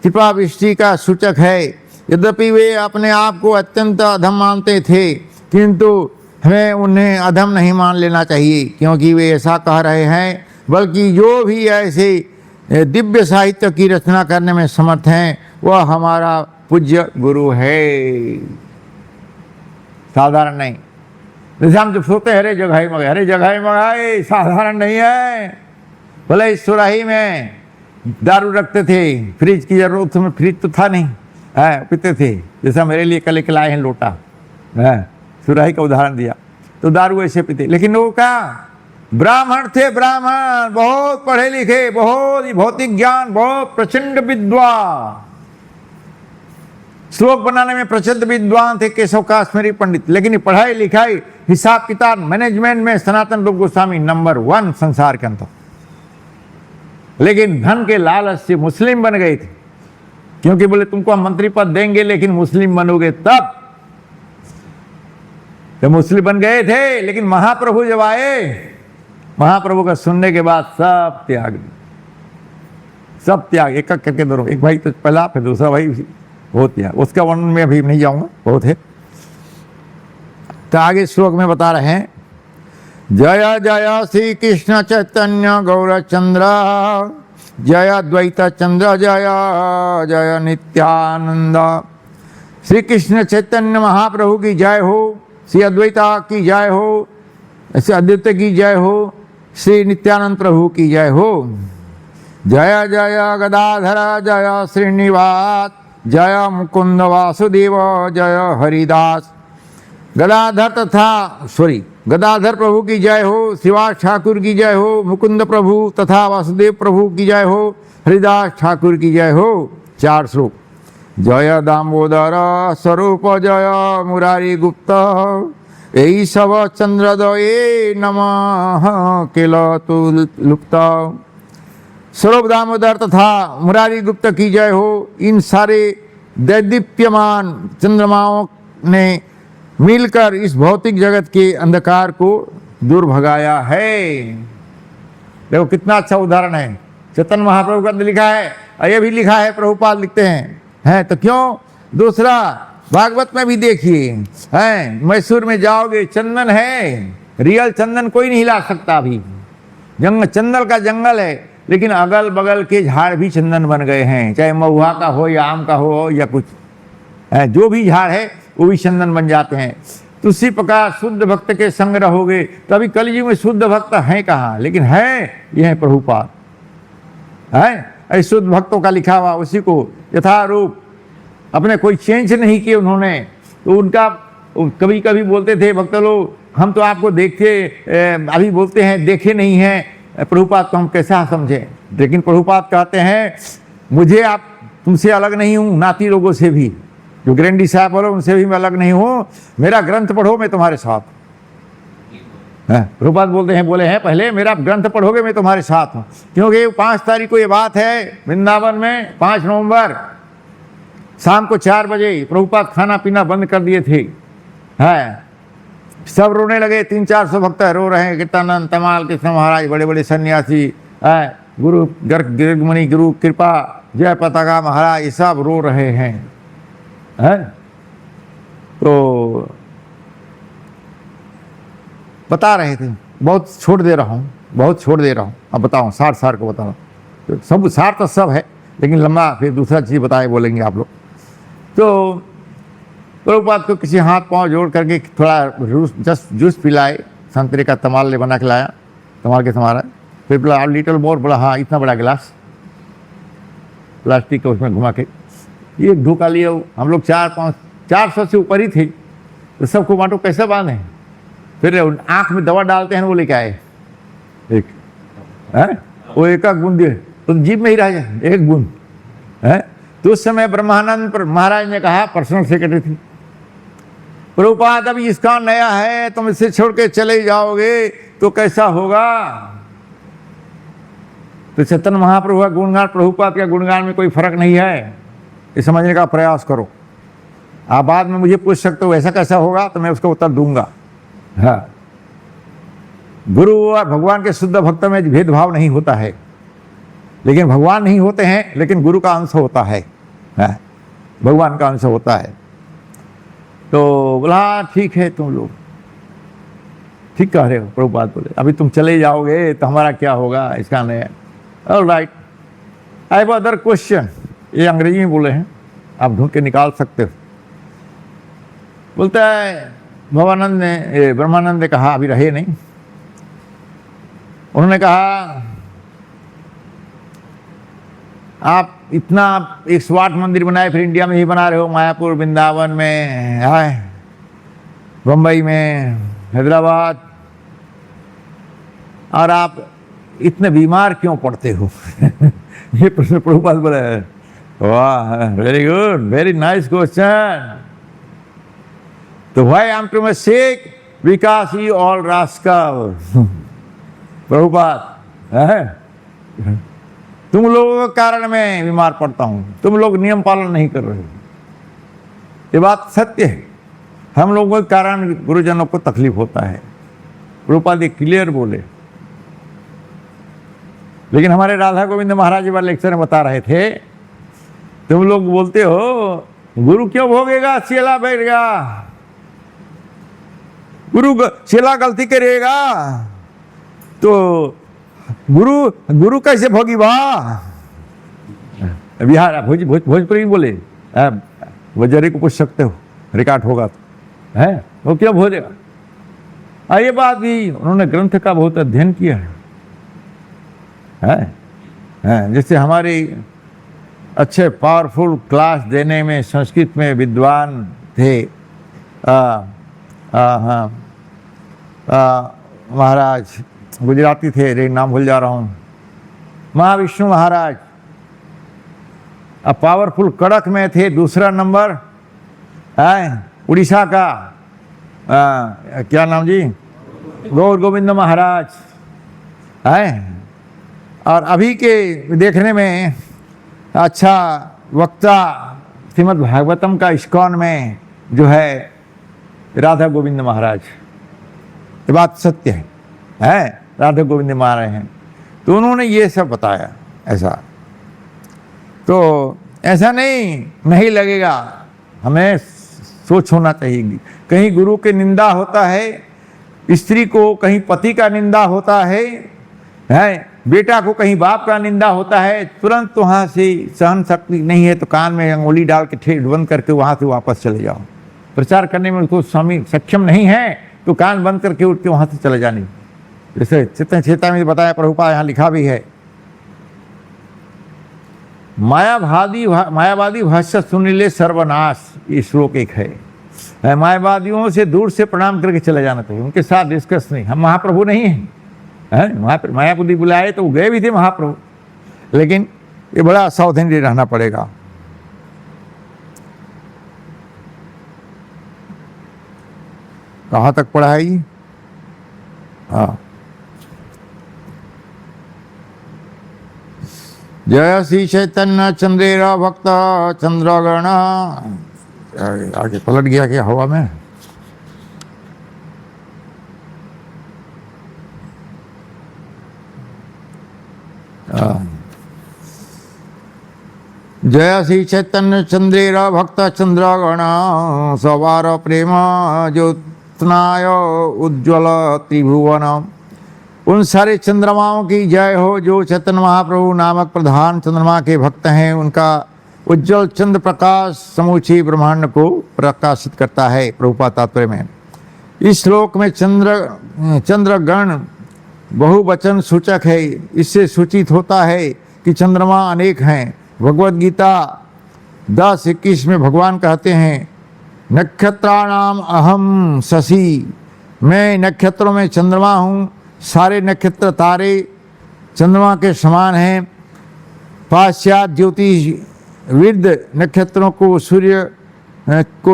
कृपा वृष्टि का सूचक है। यद्यपि वे अपने आप को अत्यंत अधम मानते थे, किंतु हमें उन्हें अधम नहीं मान लेना चाहिए, क्योंकि वे ऐसा कह रहे हैं, बल्कि जो भी ऐसे दिव्य साहित्य की रचना करने में समर्थ हैं वह हमारा पूज्य गुरु है, साधारण नहीं। जैसे हम जब सोते हैं अरे जगह मगाए, अरे जगह मगाए, साधारण नहीं है। बोले इस सुराही में दारू रखते थे, फ्रिज की जरूरत, में फ्रिज तो था नहीं, है पीते थे। जैसा मेरे लिए कल लाए हैं लोटा, है सुराही का उदाहरण दिया, तो दारू ऐसे पीते। लेकिन वो क्या ब्राह्मण थे, ब्राह्मण बहुत पढ़े लिखे, बहुत भौतिक ज्ञान, बहुत प्रचंड विद्वान, श्लोक बनाने में प्रचंड विद्वान थे केशव काश्मीरी पंडित। लेकिन पढ़ाई लिखाई हिसाब किताब मैनेजमेंट में सनातन रूप गोस्वामी नंबर 1 संसार के अंदर। लेकिन धन के लालच से मुस्लिम बन गए थे, क्योंकि बोले तुमको हम मंत्री पद देंगे लेकिन मुस्लिम बनोगे तब। तो मुस्लिम बन गए थे, लेकिन महाप्रभु जब आए, महाप्रभु का सुनने के बाद सब त्याग, सब त्याग, एक एक करके दोनों, एक भाई तो पहला फिर दूसरा भाई हो त्याग। उसका वर्णन में अभी नहीं जाऊंगा, बहुत है। तो आगे श्लोक में बता रहे हैं, जय जय श्री कृष्ण चैतन्य गौरचंद्र, जय द्वैत चंद्र, जय जय नित्यानंद। श्री कृष्ण चैतन्य महाप्रभु की जय हो, श्री अद्वैता की जय हो, श्री अद्वैत की जय हो, श्री नित्यानंद प्रभु की जय हो। जय जय गदाधर, जय श्रीनिवास, जय मुकुंद वासुदेव, जय हरिदास। गदाधर प्रभु की जय हो, श्रीवास ठाकुर की जय हो, मुकुंद प्रभु तथा वासुदेव प्रभु की जय हो, हरिदास ठाकुर की जय हो। 4 श्लोक। जय दामोदर स्वरूप, जय मुरारी गुप्त, यही सब चंद्रोदये नमः किल तु लुप्त। स्वरूप दामोदर तथा मुरारी गुप्त की जय हो। इन सारे दैदीप्यमान चंद्रमाओं ने मिलकर इस भौतिक जगत के अंधकार को दूर भगाया है। देखो कितना अच्छा उदाहरण है। चैतन्य महाप्रभु का लिखा है, ये भी लिखा है, प्रभुपाद लिखते हैं तो क्यों। दूसरा भागवत में भी देखिए, हैं मैसूर में जाओगे चंदन है, रियल चंदन कोई नहीं ला सकता। अभी चंदन का जंगल है, लेकिन अगल बगल के झाड़ भी चंदन बन गए हैं, चाहे महुआ का हो या आम का हो या कुछ है, जो भी झाड़ है वो भी चंदन बन जाते हैं। तो उसी प्रकार शुद्ध भक्त के संग रहोगे तो अभी कलयुग में शुद्ध भक्त हैं कहाँ, लेकिन है ये है प्रभुपाद, है शुद्ध भक्तों का लिखा हुआ, उसी को यथारूप अपने कोई चेंज नहीं किए उन्होंने। तो उनका कभी कभी बोलते थे भक्त लोग, हम तो आपको देखते, अभी बोलते हैं देखे नहीं हैं प्रभुपाद को हम कैसा समझे। लेकिन प्रभुपाद कहते हैं मुझे आप तुमसे अलग नहीं हूँ, नाती लोगों से भी, जो ग्रैंडी साहब बोलो उनसे भी मैं अलग नहीं हूँ, मेरा ग्रंथ पढ़ो मैं तुम्हारे साथ। प्रभुपाद बोलते हैं, बोले हैं पहले मेरा ग्रंथ पढ़ोगे मैं तुम्हारे साथ हूँ। क्योंकि 5 तारीख को ये बात है, वृंदावन में 5 नवंबर शाम को 4 बजे प्रभुपाद खाना पीना बंद कर दिए थे। सब रोने लगे, 300-400 भक्त रो रहे हैं। कीर्तनानंद, तमाल कृष्ण महाराज, बड़े बड़े सन्यासी, गुरु गर्गमुनि, गुरु कृपा, जय पताका महाराज, ये सब रो रहे हैं। तो बता रहे थे बहुत छोड़ दे रहा हूँ, बहुत छोड़ दे रहा हूँ। अब बताऊँ सार को बता रहा हूँ। सब सार तो सब है, लेकिन लंबा फिर दूसरा चीज़ बताए बोलेंगे आप लोग। तो प्रभुपाद को किसी हाथ पांव जोड़ करके थोड़ा जूस पिलाए, संतरे का तमाल ले बना के लाया, तमाल के समारा, फिर बोला लिटिल मोर, बोला हाँ इतना बड़ा गिलास प्लास्टिक का उसमें घुमा के ये ढोका लिए। हम लोग 400 से ऊपर ही थे, तो सबको बांटो कैसे बांधे। फिर आँख में दवा डालते हैं वो लेके आए एक, वो एक बूंद दिए तो जीभ में ही रह जाए, एक बूंद है। तो उस समय ब्रह्मानंद महाराज ने कहा, पर्सनल सेक्रेटरी थी, प्रभुपाद अभी इसका नया है, तुम इसे छोड़ के चले जाओगे तो कैसा होगा। तो चैतन्य महाप्रभु का गुणगान, प्रभुपाद का गुणगान में कोई फर्क नहीं है, ये समझने का प्रयास करो। आप बाद में मुझे पूछ सकते हो ऐसा कैसा होगा, तो मैं उसका उत्तर दूंगा। हाँ, गुरु और भगवान के शुद्ध भक्त में भेदभाव नहीं होता है, लेकिन भगवान नहीं होते हैं, लेकिन गुरु का अंश होता है, भगवान का अंश होता है। तो बोला ठीक है तुम लोग, ठीक कह रहे हो। प्रभुपाद बोले अभी तुम चले जाओगे तो हमारा क्या होगा, इसका नहीं है। All right, I have other question. ये अंग्रेजी में बोले हैं, आप ढूंढ के निकाल सकते हो। बोलता है ब्रह्मानंद ने कहा, अभी रहे नहीं, उन्होंने कहा आप इतना एक स्वाट मंदिर बनाए, फिर इंडिया में ही बना रहे हो, मायापुर, वृंदावन में, बम्बई में, हैदराबाद, और आप इतने बीमार क्यों पड़ते हो? ये प्रश्न प्रभुपाद बोले। वाह, very good, very nice question. तो why I am too much sick? Because you all rascal. Prabhupada, तुम लोगों के कारण मैं बीमार पड़ता हूं, तुम लोग नियम पालन नहीं कर रहे हो। ये बात सत्य है, हम लोगों के कारण गुरुजनों को तकलीफ होता है। प्रभुपाद क्लियर बोले। लेकिन हमारे राधा गोविंद महाराज वाले लेक्चर में बता रहे थे, तुम लोग बोलते हो गुरु क्यों भोगेगा, चेला बैठेगा, चेला गलती करेगा तो गुरु कैसे भोगी बा? बिहार भोजपुरी बोले, वजरे को पूछ सकते हो, रिकॉर्ड होगा तो है, वो क्यों भोलेगा? ये बात भी उन्होंने ग्रंथ का बहुत अध्ययन किया है। जैसे हमारी अच्छे पावरफुल क्लास देने में संस्कृत में विद्वान थे महाराज, गुजराती थे, लेकिन नाम भूल जा रहा हूँ, महाविष्णु महाराज। अब पावरफुल कड़क में थे, दूसरा नंबर उड़ीसा का क्या नाम जी, गौर गोविंद महाराज है। और अभी के देखने में अच्छा वक्ता श्रीमद् भागवतम का इस्कॉन में जो है राधा गोविंद महाराज। ये बात सत्य है, राधा गोविंद महाराज हैं। तो उन्होंने ये सब बताया। ऐसा तो ऐसा नहीं लगेगा, हमें सोच होना चाहिए। कहीं गुरु की निंदा होता है, स्त्री को कहीं पति का निंदा होता है, बेटा को कहीं बाप का निंदा होता है, तुरंत वहाँ से सहन शक्ति नहीं है तो कान में अंगुली डाल के ठेठ बंद करके वहाँ से वापस चले जाओ। प्रचार करने में उसको स्वामी सक्षम नहीं है तो कान बंद करके उठ के वहाँ से चले जाने। जैसे चेता में बताया, प्रभुपाद यहाँ लिखा भी है, मायावादी भाष्य सुन ले सर्वनाश, ये श्लोक एक है। मायावादियों से दूर से प्रणाम करके चले जाना चाहिए, उनके साथ डिस्कस नहीं। हम महाप्रभु नहीं हैं, मायापुरी बुलाए तो गए भी थे महाप्रभु, लेकिन ये बड़ा सावधानी रहना पड़ेगा। कहाँ तक पढ़ाई? हाँ, जय श्री चैतन्य चंद्रेरा भक्त चंद्रगण। आगे पलट गया क्या हवा में? जय श्री चैतन्य चंद्रेरा भक्त चंद्रगण सवार प्रेम ज्योत्नाय उज्ज्वल त्रिभुवन। उन सारे चंद्रमाओं की जय हो जो चैतन्य महाप्रभु नामक प्रधान चंद्रमा के भक्त हैं। उनका उज्ज्वल चंद्र प्रकाश समूची ब्रह्मांड को प्रकाशित करता है। प्रभुपाद तात्पर्य में इस श्लोक में चंद्रगण बहुवचन सूचक है। इससे सूचित होता है कि चंद्रमा अनेक हैं। भगवद गीता 10:21 में भगवान कहते हैं, नक्षत्राणाम अहम शशि, मैं नक्षत्रों में चंद्रमा हूँ। सारे नक्षत्र तारे चंद्रमा के समान हैं। पाश्चात्य ज्योतिषविद नक्षत्रों को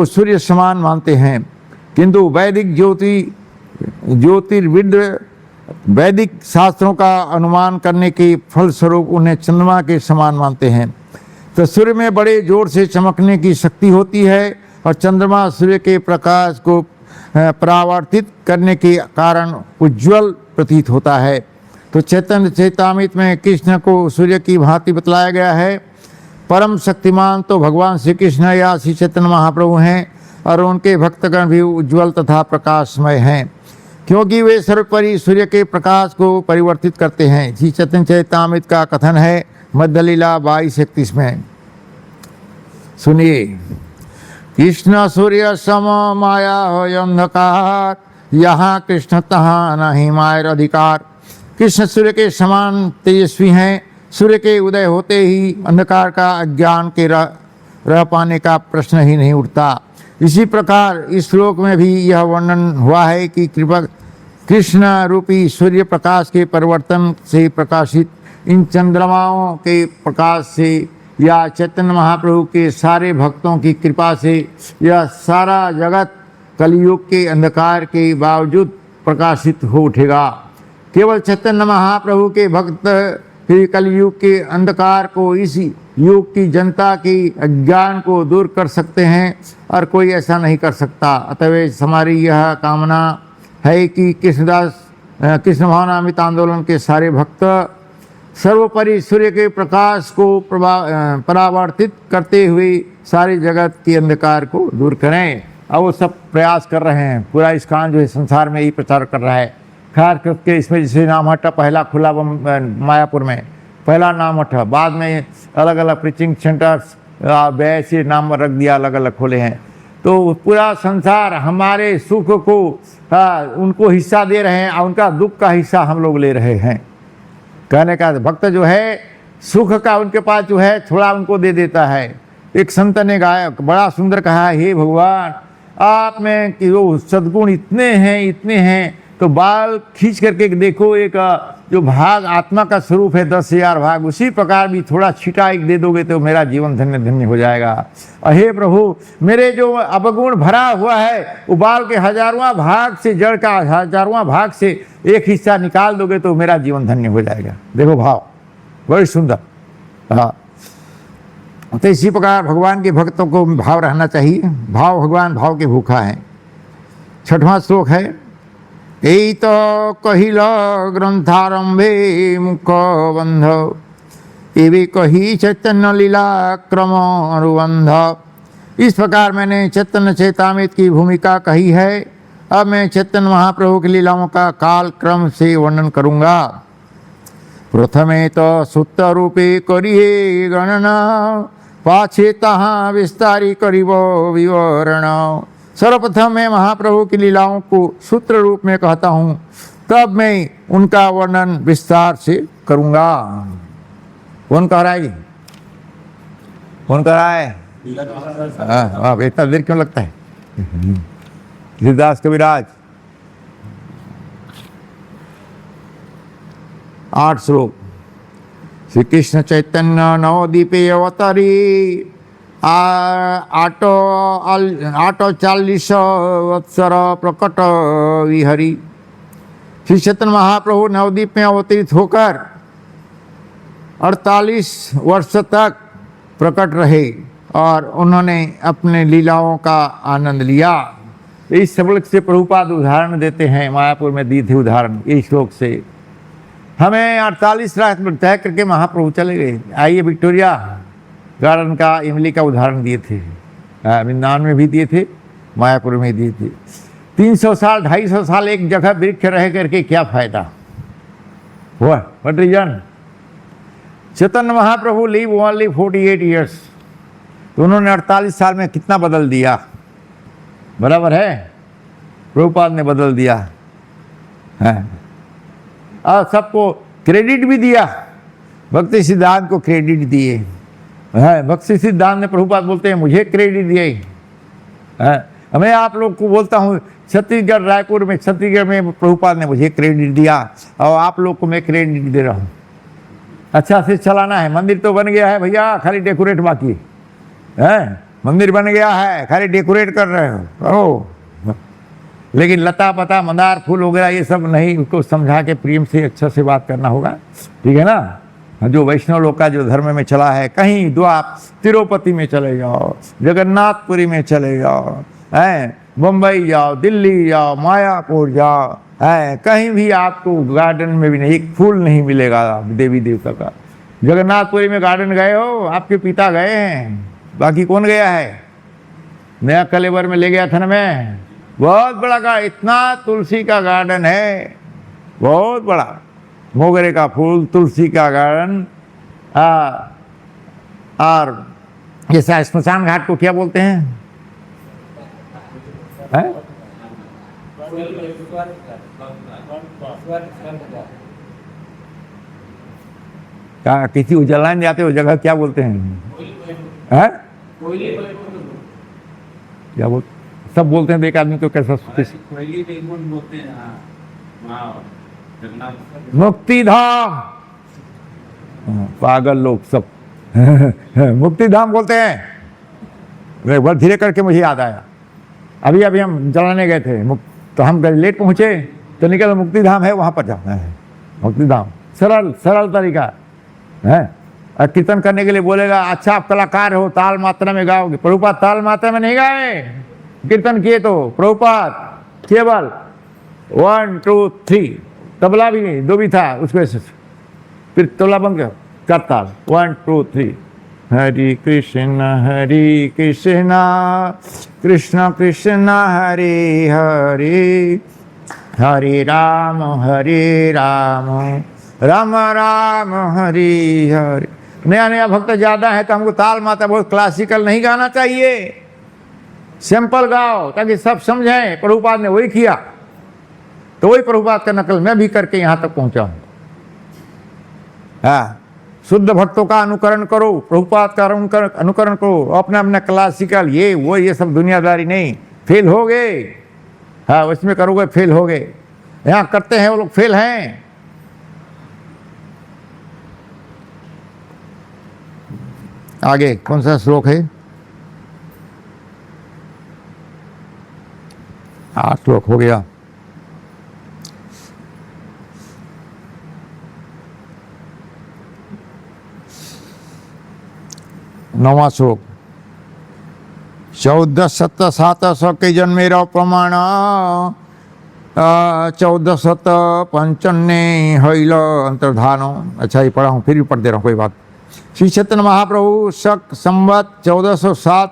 सूर्य समान मानते हैं, किंतु वैदिक ज्योतिर्विद वैदिक शास्त्रों का अनुमान करने के फलस्वरूप उन्हें चंद्रमा के समान मानते हैं। तो सूर्य में बड़े जोर से चमकने की शक्ति होती है और चंद्रमा सूर्य के प्रकाश को परावर्तित करने के कारण उज्ज्वल प्रतीत होता है। तो चैतन्य चैतामृत में कृष्ण को सूर्य की भांति बतलाया गया है। परम शक्तिमान तो भगवान श्री कृष्ण या श्री चैतन्य महाप्रभु हैं और उनके भक्तगण भी उज्ज्वल तथा प्रकाशमय हैं, क्योंकि वे सर्वोपरि सूर्य के प्रकाश को परिवर्तित करते हैं। श्री चैतन्य चरितामृत का कथन है मध्य लीला 22:31 में। सुनिए। कृष्ण सूर्य सम माया हो अंधकार, यहाँ कृष्ण तहाँ नहीं माया अधिकार। कृष्ण सूर्य के समान तेजस्वी हैं। सूर्य के उदय होते ही अंधकार का अज्ञान के रह पाने का प्रश्न ही नहीं उठता। इसी प्रकार इस श्लोक में भी यह वर्णन हुआ है कि कृष्ण रूपी सूर्य प्रकाश के परिवर्तन से प्रकाशित इन चंद्रमाओं के प्रकाश से या चैतन्य महाप्रभु के सारे भक्तों की कृपा से यह सारा जगत कलयुग के अंधकार के बावजूद प्रकाशित हो उठेगा। केवल चैतन्य महाप्रभु के भक्त ही कलयुग के अंधकार को, इस युग की जनता की अज्ञान को दूर कर सकते हैं और कोई ऐसा नहीं कर सकता। अतः हमारी यह कामना है कि कृष्ण भावनामृत आंदोलन के सारे भक्त सर्वोपरि सूर्य के प्रकाश को परावर्तित करते हुए सारे जगत के अंधकार को दूर करें। अब वो सब प्रयास कर रहे हैं। पूरा इस्कॉन जो है संसार में यही प्रचार कर रहा है। खास करके इसमें जैसे नामहट्टा पहला खुला मायापुर में, पहला नामहट्टा, बाद में अलग अलग प्रीचिंग सेंटर्स वैसे नाम रख दिया, अलग अलग खोले हैं। तो पूरा संसार हमारे सुख को उनको हिस्सा दे रहे हैं और उनका दुख का हिस्सा हम लोग ले रहे हैं। कहने का भक्त जो है सुख का उनके पास जो है थोड़ा उनको दे देता है। एक संत ने गाया, बड़ा सुंदर कहा, हे भगवान आप में कि वो सद्गुण इतने हैं तो बाल खींच करके देखो, एक जो भाग आत्मा का स्वरूप है 10,000 भाग, उसी प्रकार भी थोड़ा छीटा एक दे दोगे तो मेरा जीवन धन्य धन्य हो जाएगा। हे प्रभु मेरे जो अवगुण भरा हुआ है वो बाल के 1000वां भाग से, जड़ का 1000वां भाग से एक हिस्सा निकाल दोगे तो मेरा जीवन धन्य हो जाएगा। देखो भाव बड़ी सुंदर। हाँ, तो इसी प्रकार भगवान के भक्तों को भाव रहना चाहिए। भाव भगवान भाव के भूखा है। 6वां श्लोक है, यही तो कहिल ग्रंथारंभे मुख बंध, एवं कही चैतन्य लीला क्रम अनुबंध। इस प्रकार मैंने चैतन्य चैतामृत की भूमिका कही है। अब मैं चैतन्य महाप्रभु की लीलाओं का काल क्रम से वर्णन करूंगा। प्रथमे तो सूत्र रूपे करिए गणना, पाछे तहाँ विस्तारी करिबो विवरण। सर्वप्रथम मैं महाप्रभु की लीलाओं को सूत्र रूप में कहता हूँ, तब मैं उनका वर्णन विस्तार से करूँगा। कौन कह रहा है जी? कौन कह रहा है? हाँ, इतना देर क्यों लगता है? गिरिदास कविराज। 8 श्लोक। श्री कृष्ण चैतन्य नवदीपे अवतरी, आटो 40 वत्सर प्रकट विहरी। श्री चैतन्य महाप्रभु नवदीप में अवतरित होकर 48 वर्ष तक प्रकट रहे और उन्होंने अपने लीलाओं का आनंद लिया। इस श्लोक से प्रभुपाद उदाहरण देते हैं, मायापुर में दी थी उदाहरण इस श्लोक से। हमें 48 रात तय करके महाप्रभु चले गए। आइए विक्टोरिया गार्डन का इमली का उदाहरण दिए थे, वृंदावन में भी दिए थे, मायापुर में दिए थे। 300 साल 250 साल एक जगह वृक्ष रह करके क्या फायदा हुआ? What reason? Chaitanya Mahaprabhu live only 48 years, तो उन्होंने 48 साल में कितना बदल दिया? बराबर है, प्रभुपाद ने बदल दिया है। और सबको क्रेडिट भी दिया, भक्ति सिद्धांत को क्रेडिट दिए है। भक्ति सिद्धांत ने प्रभुपाद बोलते हैं मुझे क्रेडिट दिए है। मैं आप लोग को बोलता हूँ छत्तीसगढ़ रायपुर में, छत्तीसगढ़ में प्रभुपाद ने मुझे क्रेडिट दिया और आप लोग को मैं क्रेडिट दे रहा हूँ। अच्छा से चलाना है। मंदिर तो बन गया है भैया, खाली डेकोरेट बाकी है। मंदिर बन गया है, खाली डेकोरेट कर रहे हो, लेकिन लता पता मंदार फूल वगैरह ये सब नहीं, उसको समझा के प्रेम से अच्छा से बात करना होगा, ठीक है ना। जो वैष्णव लोग का जो धर्म में चला है, कहीं दो आप तिरुपति में चले जाओ, जगन्नाथपुरी में चले जाओ, हैं मुंबई जाओ, दिल्ली जाओ, मायापुर जाओ, है कहीं भी आपको गार्डन में भी नहीं एक फूल नहीं मिलेगा देवी देवता का। जगन्नाथपुरी में गार्डन गए हो, आपके पिता गए हैं, बाकी कौन गया है? नया कलेवर में ले गया था ना मैं, बहुत बड़ा गार्डन, इतना तुलसी का गार्डन है, बहुत बड़ा। मोगरे का फूल, तुलसी का गार्डन। और जैसा स्मशान घाट को क्या बोलते हैं? हैं? क्या किसी को जलाने जाते हो जगह क्या बोलते हैं? हैं? क्या बोल, सब बोलते हैं, एक आदमी तो कैसा बोलते हैं। हाँ, मुक्ति धाम। पागल लोग सब मुक्ति धाम बोलते हैं। एक बार धीरे करके मुझे याद आया, अभी अभी हम जलाने गए थे, तो हम लेट पहुंचे तो निकल मुक्ति धाम है, वहां पर जाना है। मुक्ति धाम सरल सरल तरीका है। और कीर्तन करने के लिए बोलेगा, अच्छा आप कलाकार हो, ताल मात्रा में गाओगे। प्रभुपाद ताल मात्रा में नहीं गाए, कीर्तन किए तो प्रभुपाद केवल 1 2 3, तबला भी नहीं, 2 भी था उसमें से, फिर तबला बंद कर ताल 1 2 3। हरि कृष्ण कृष्ण कृष्ण हरे हरे, हरे राम राम राम हरे हरे। नया नया भक्त ज्यादा है तो हमको ताल मात्रा बहुत क्लासिकल नहीं गाना चाहिए, सिंपल गाओ ताकि सब समझें। प्रभुपाद ने वही किया, तो वही प्रभुपाद का नकल मैं भी करके यहां तक पहुंचा हूं। हाँ, शुद्ध भक्तों का अनुकरण करो, प्रभुपाद का अनुकरण करो, अपना अपना क्लासिकल ये वो ये सब दुनियादारी नहीं, फेल हो गए। हाँ, उसमें करोगे फेल हो गए। यहाँ करते हैं वो लोग फेल हैं। आगे कौन सा श्लोक है? 8 श्लोक हो गया। नौवां श्लोक। 1407 के जन्मेरा प्रमाण 1455 हईल अंतर्धानो। अच्छा ये पढ़ा हूँ, फिर भी पढ़ दे रहा हूँ, कोई बात। श्री चैतन्य महाप्रभु शक संवत 1407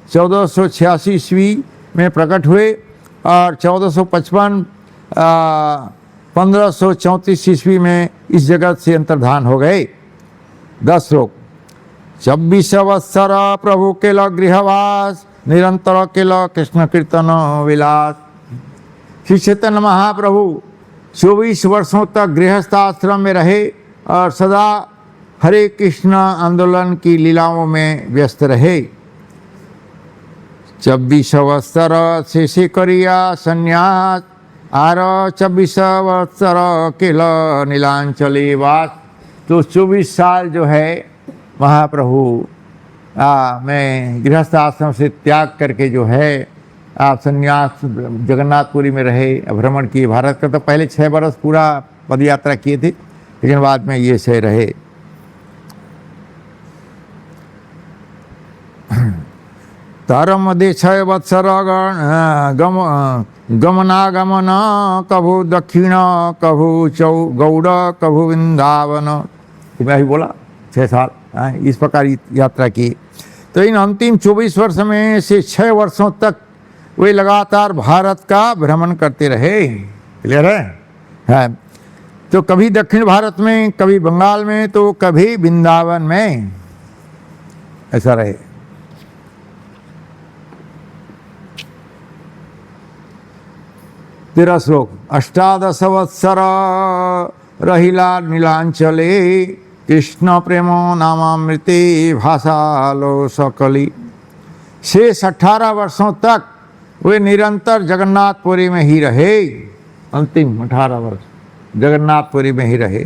1486 ईस्वी में प्रकट हुए और 1455 1534 ईस्वी में इस जगत से अंतर्धान हो गए। 10 श्लोक। 26 वत्सर प्रभु केल गृहवास, निरंतर केल कृष्ण कीर्तन विलास। श्री चैतन्य महाप्रभु 24 वर्षों तक गृहस्थाश्रम में रहे और सदा हरे कृष्ण आंदोलन की लीलाओं में व्यस्त रहे। 24 वत्सर शेषे करिया संन्यास, आर 24 वत्सर केल नीलांचले वास। तो 24 साल जो है महाप्रभु मैं गृहस्थ आश्रम से त्याग करके जो है आप संन्यास जगन्नाथपुरी में रहे, भ्रमण किए। भारत का तो पहले 6 बरस पूरा पद यात्रा किए थे, लेकिन बाद में ये से रहे। तारम दे 6 वत्सर गमनागमन, कभू दक्षिण कभू गौड़ कभू वृंदावन। तो मैं ही बोला 6 साल इस प्रकार यात्रा की। तो इन अंतिम 24 वर्ष में से 6 वर्षों तक वे लगातार भारत का भ्रमण करते रहे। क्लियर है? तो कभी दक्षिण भारत में, कभी बंगाल में, तो कभी वृंदावन में, ऐसा रहे। तेरह श्लोक। 18 वत्सर रहिला नीलांचले, कृष्ण प्रेम नामामृते भाषालो सकली। शेष 18 वर्षों तक वे निरंतर जगन्नाथपुरी में ही रहे। अंतिम 18 वर्ष जगन्नाथपुरी में ही रहे।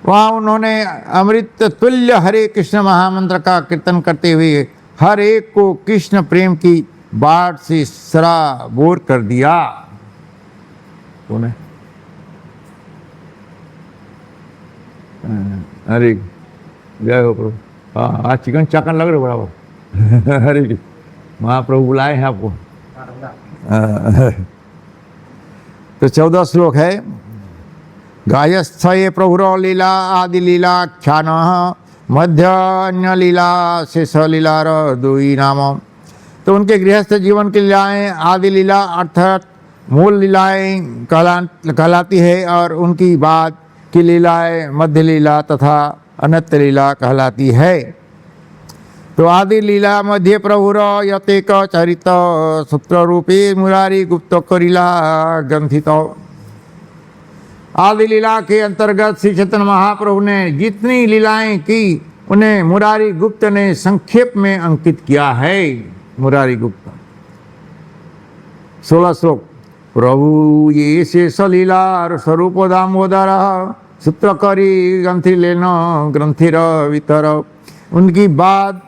वहाँ उन्होंने अमृत तुल्य हरे कृष्ण महामंत्र का कीर्तन करते हुए हर एक को कृष्ण प्रेम की बाढ़ से सराबोर कर दिया। अरे जय हो प्रभु। हाँ, आज चिकन चाकन लग रहे बराबर। हरे महाप्रभु बुलाए हैं आपको। तो 14 श्लोक है। गायस्थ ये प्रभुर लीला आदि लीला ख्यान, मध्य अन्य लीला शेष लीलार दुई नाम। तो उनके गृहस्थ जीवन की लीलाएं आदि लीला अर्थात मूल लीलाएं कहलाती है और उनकी बाद की लीलाएं मध्य लीला तथा अनंत लीला कहलाती है। तो आदि लीला मध्य प्रभुर यतेक चरित सूत्र रूपी मुरारी गुप्त करीला ग्रंथित। आदि लीला के अंतर्गत श्री चैतन्य महाप्रभु ने जितनी लीलाएं की उन्हें मुरारी गुप्त ने संक्षेप में अंकित किया है। मुरारी गुप्त 16 श्लोक। प्रभु ये शेष लीला स्वरूप दामोदर सूत्र करी ग्रंथि लेन ग्रंथिर वितर। उनकी बाद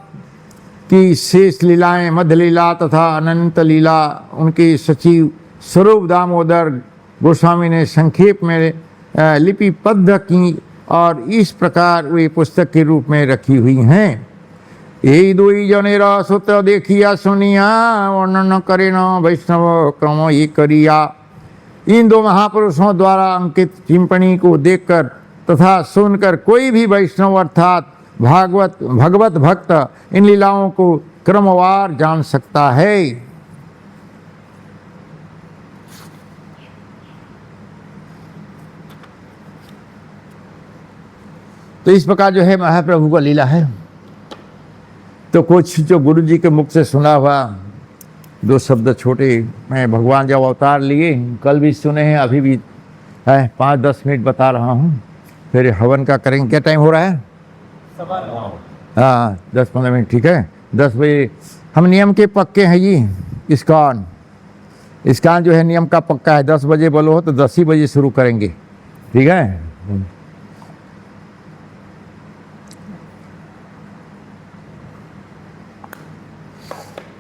की शेष लीलाएं मध्य लीला तथा अनंत लीला उनके सचिव स्वरूप दामोदर गोस्वामी ने संक्षेप में लिपिबद्ध की और इस प्रकार वे पुस्तक के रूप में रखी हुई हैं। यही दुई जनेर सूत्र देखिया सुनिया वर्णन करे न वैष्णव क्रम ये करिया। इन दो महापुरुषों द्वारा अंकित टिप्पणी को देखकर तथा सुनकर कोई भी वैष्णव अर्थात भगवत भक्त इन लीलाओं को क्रमवार जान सकता है। तो इस प्रकार जो है महाप्रभु का लीला है। तो कुछ जो गुरु जी के मुख से सुना हुआ दो शब्द छोटे मैं भगवान जब अवतार लिए कल भी सुने हैं, अभी भी है 5-10 मिनट बता रहा हूँ। फिर हवन का करेंगे। क्या टाइम हो रहा है? हाँ 10-15 मिनट ठीक है। 10 बजे हम नियम के पक्के हैं जी। इस्कान जो है नियम का पक्का है। 10 बजे बोलो हो तो 10 ही बजे शुरू करेंगे, ठीक है।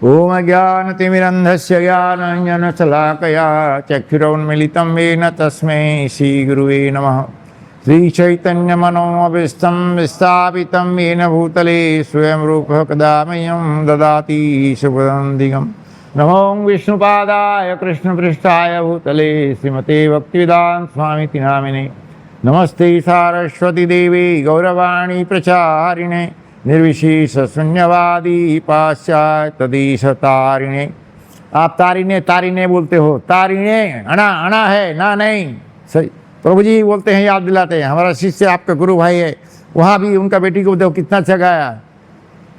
ओम ज्ञानतिमिरन्धस्य ज्ञानाञ्जनशलाकया चक्षुरुन्मीलितं येन तस्मै श्रीगुरुवे नमः। श्रीचैतन्यमनोभीष्टं विस्थापितं येन भूतले स्वयं रूपः कदा मह्यं ददाति शुभदं। नमो विष्णुपादाय कृष्णपृष्ठाय भूतले श्रीमते भक्तिवेदान्त स्वामिति नामिने। नमस्ते सारस्वती देवी गौरवाणी प्रचारिणे निर्विशेष शून्यवादी पाश्चात्य देश तारिणे। आप तारिणे बोलते हो। तारिणे अणा है ना नहीं सही। प्रभु जी बोलते हैं, याद दिलाते हैं। हमारा शिष्य आपका गुरु भाई है, वहाँ भी उनका बेटी को देखो कितना अच्छा गाया।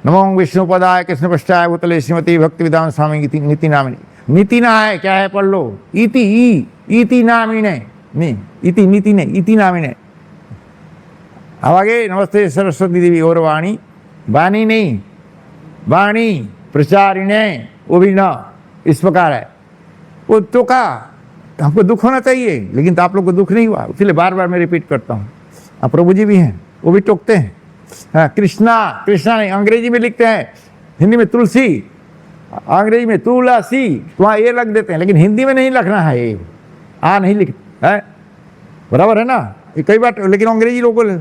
नमो विष्णुपदाय कृष्णपृष्ठाय भूतले श्रीमती भक्तिवेदांत स्वामी नीति नामिने। नीति ना है क्या है? पढ़ लो। इति नामिने इति नीति ने इति नामिने। अब आगे नमस्ते सरस्वती देवी गौरवाणी वाणी नहीं वाणी प्रचारिणे वो भी ना। इस प्रकार है वो तो का हमको दुख होना चाहिए, लेकिन तो आप लोग को दुख नहीं हुआ, इसलिए बार बार मैं रिपीट करता हूँ। अब प्रभु जी भी हैं, वो भी टोकते हैं। हाँ कृष्णा नहीं, अंग्रेजी में लिखते हैं, हिंदी में तुलसी, अंग्रेजी में तुलसी, वहाँ ये लग देते हैं, लेकिन हिंदी में नहीं लिखना है। ये नहीं लिख है, बराबर है ना। ये कई बार, लेकिन अंग्रेजी लोग बोले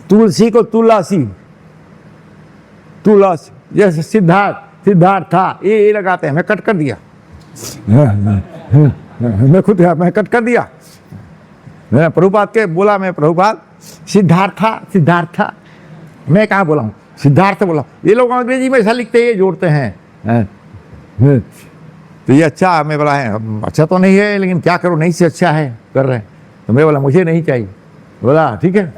तुलसी को तुलसी जैसे सिद्धार्थ था, ये लगाते हैं। मैं कट कर दिया, मैं कट कर दिया। मैं प्रभुपाद के बोला, मैं प्रभुपाद सिद्धार्था मैं कहाँ बोला हूँ, सिद्धार्थ बोला। ये लोग अंग्रेजी में ऐसा लिखते हैं, ये जोड़ते हैं। तो ये अच्छा, मैं बोला है अच्छा तो नहीं है, लेकिन क्या करो, नहीं से अच्छा है कर रहे हैं। तो मैं बोला मुझे नहीं चाहिए। बोला ठीक है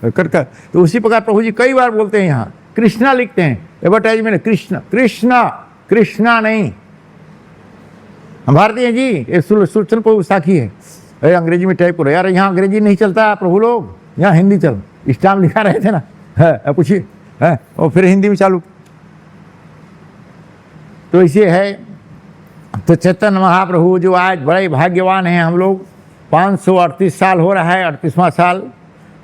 कर। तो उसी प्रकार प्रभु जी कई बार बोलते हैं, यहाँ कृष्णा लिखते हैं एडवर्टाइजमेंट, कृष्णा नहीं। हम भारतीय हैं जी, ये सुलक्षण प्रभु साखी है। अरे अंग्रेजी में टाइप करो यार, यहाँ अंग्रेजी नहीं चलता प्रभु लोग, यहाँ हिंदी चल। स्टाम्प लिखा रहे थे ना, है पूछिए है, और फिर हिंदी में चालू। तो इसे है। तो चैतन्य महाप्रभु जो आज बड़े भाग्यवान हैं हम लोग, 538 साल हो रहा है, 38वां साल।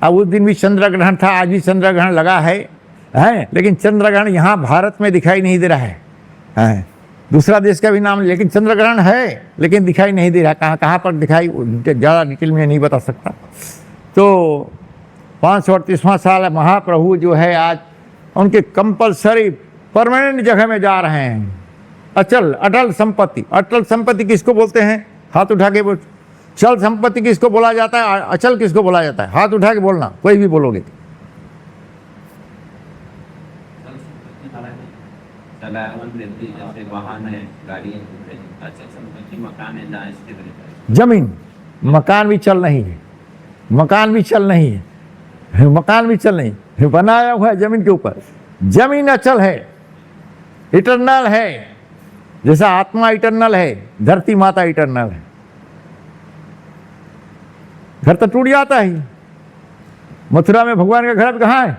अब उस दिन भी चंद्र ग्रहण था, आज भी चंद्र ग्रहण लगा है, लेकिन चंद्र ग्रहण यहाँ भारत में दिखाई नहीं दे रहा है। दूसरा देश का भी नाम, लेकिन चंद्र ग्रहण है, लेकिन दिखाई नहीं दे रहा। कहाँ पर दिखाई, ज़्यादा डिटेल में नहीं बता सकता। तो 538वां साल है। महाप्रभु जो है आज उनके कंपलसरी परमानेंट जगह में जा रहे हैं। अटल संपत्ति किसको बोलते हैं? हाथ उठा के बोल। चल संपत्ति किसको बोला जाता है? अचल किसको बोला जाता है? हाथ उठा के बोलना, कोई भी बोलोगे। चलावन रहती है, जैसे वाहन है, गाड़ी है, अच्छे संपत्ति मकान है जहाँ स्थित रहता जमीन, मकान भी चल नहीं है, मकान भी चल नहीं है, मकान भी चल नहीं है, बनाया हुआ है जमीन के ऊपर। जमीन अचल है, इटरनल है, जैसा आत्मा इटरनल है, धरती माता इटरनल है। घर तो टूट जाता ही, मथुरा में भगवान का घर अब कहाँ है,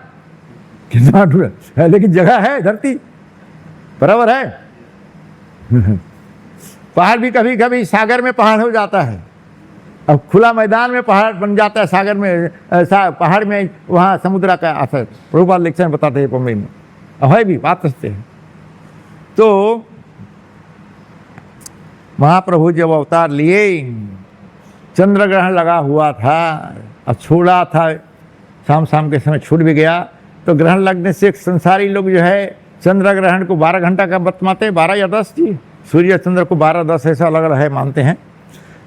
कितना टूटा है, लेकिन जगह है, धरती बराबर है। पहाड़ भी कभी कभी सागर में पहाड़ हो जाता है, अब खुला मैदान में पहाड़ बन जाता है, सागर में पहाड़ में, वहाँ समुद्र का असर प्रभुपाद लेक्चर बताते हैं बम्बई में, अब है भी बात करते हैं। तो महाप्रभु जब अवतार लिए, चंद्र ग्रहण लगा हुआ था, अब छोड़ा था, शाम शाम के समय छूट भी गया, तो ग्रहण लगने से संसारी लोग जो है चंद्र ग्रहण को 12 घंटा का बतमाते हैं, 12 या 10 जी, सूर्य चंद्र को 12-10 ऐसा अलग अलग है मानते हैं,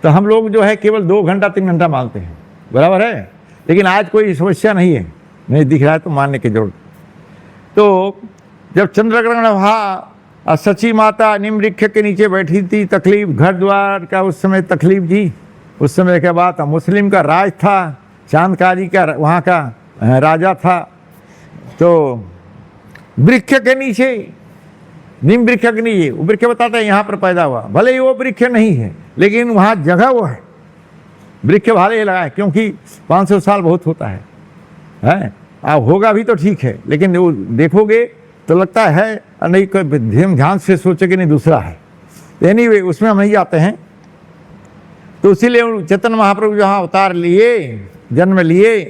तो हम लोग जो है केवल 2 घंटा 3 घंटा मानते हैं, बराबर है। लेकिन आज कोई समस्या नहीं है, नहीं दिख रहा है तो मानने की जरूरत। तो जब चंद्र ग्रहण हुआ, सची माता नीम वृक्ष के नीचे बैठी थी, तकलीफ घर द्वार का उस समय तकलीफ जी, उस समय के बाद मुस्लिम का राज था, चांदकारी का वहाँ का राजा था, तो वृक्ष के नीचे, नीम वृक्ष के नीचे, वो वृक्ष बताते हैं यहाँ पर पैदा हुआ, भले ही वो वृक्ष नहीं है लेकिन वहाँ जगह वो है, वृक्ष भाले ही लगा है, क्योंकि 500 साल बहुत होता है, अब होगा भी तो ठीक है, लेकिन वो देखोगे तो लगता है नहीं, कोई ध्यान से सोचे कि नहीं दूसरा है। एनीवे उसमें हम नहीं जाते हैं। तो इसीलिए चैतन्य महाप्रभु जहाँ अवतार लिए, जन्म लिए,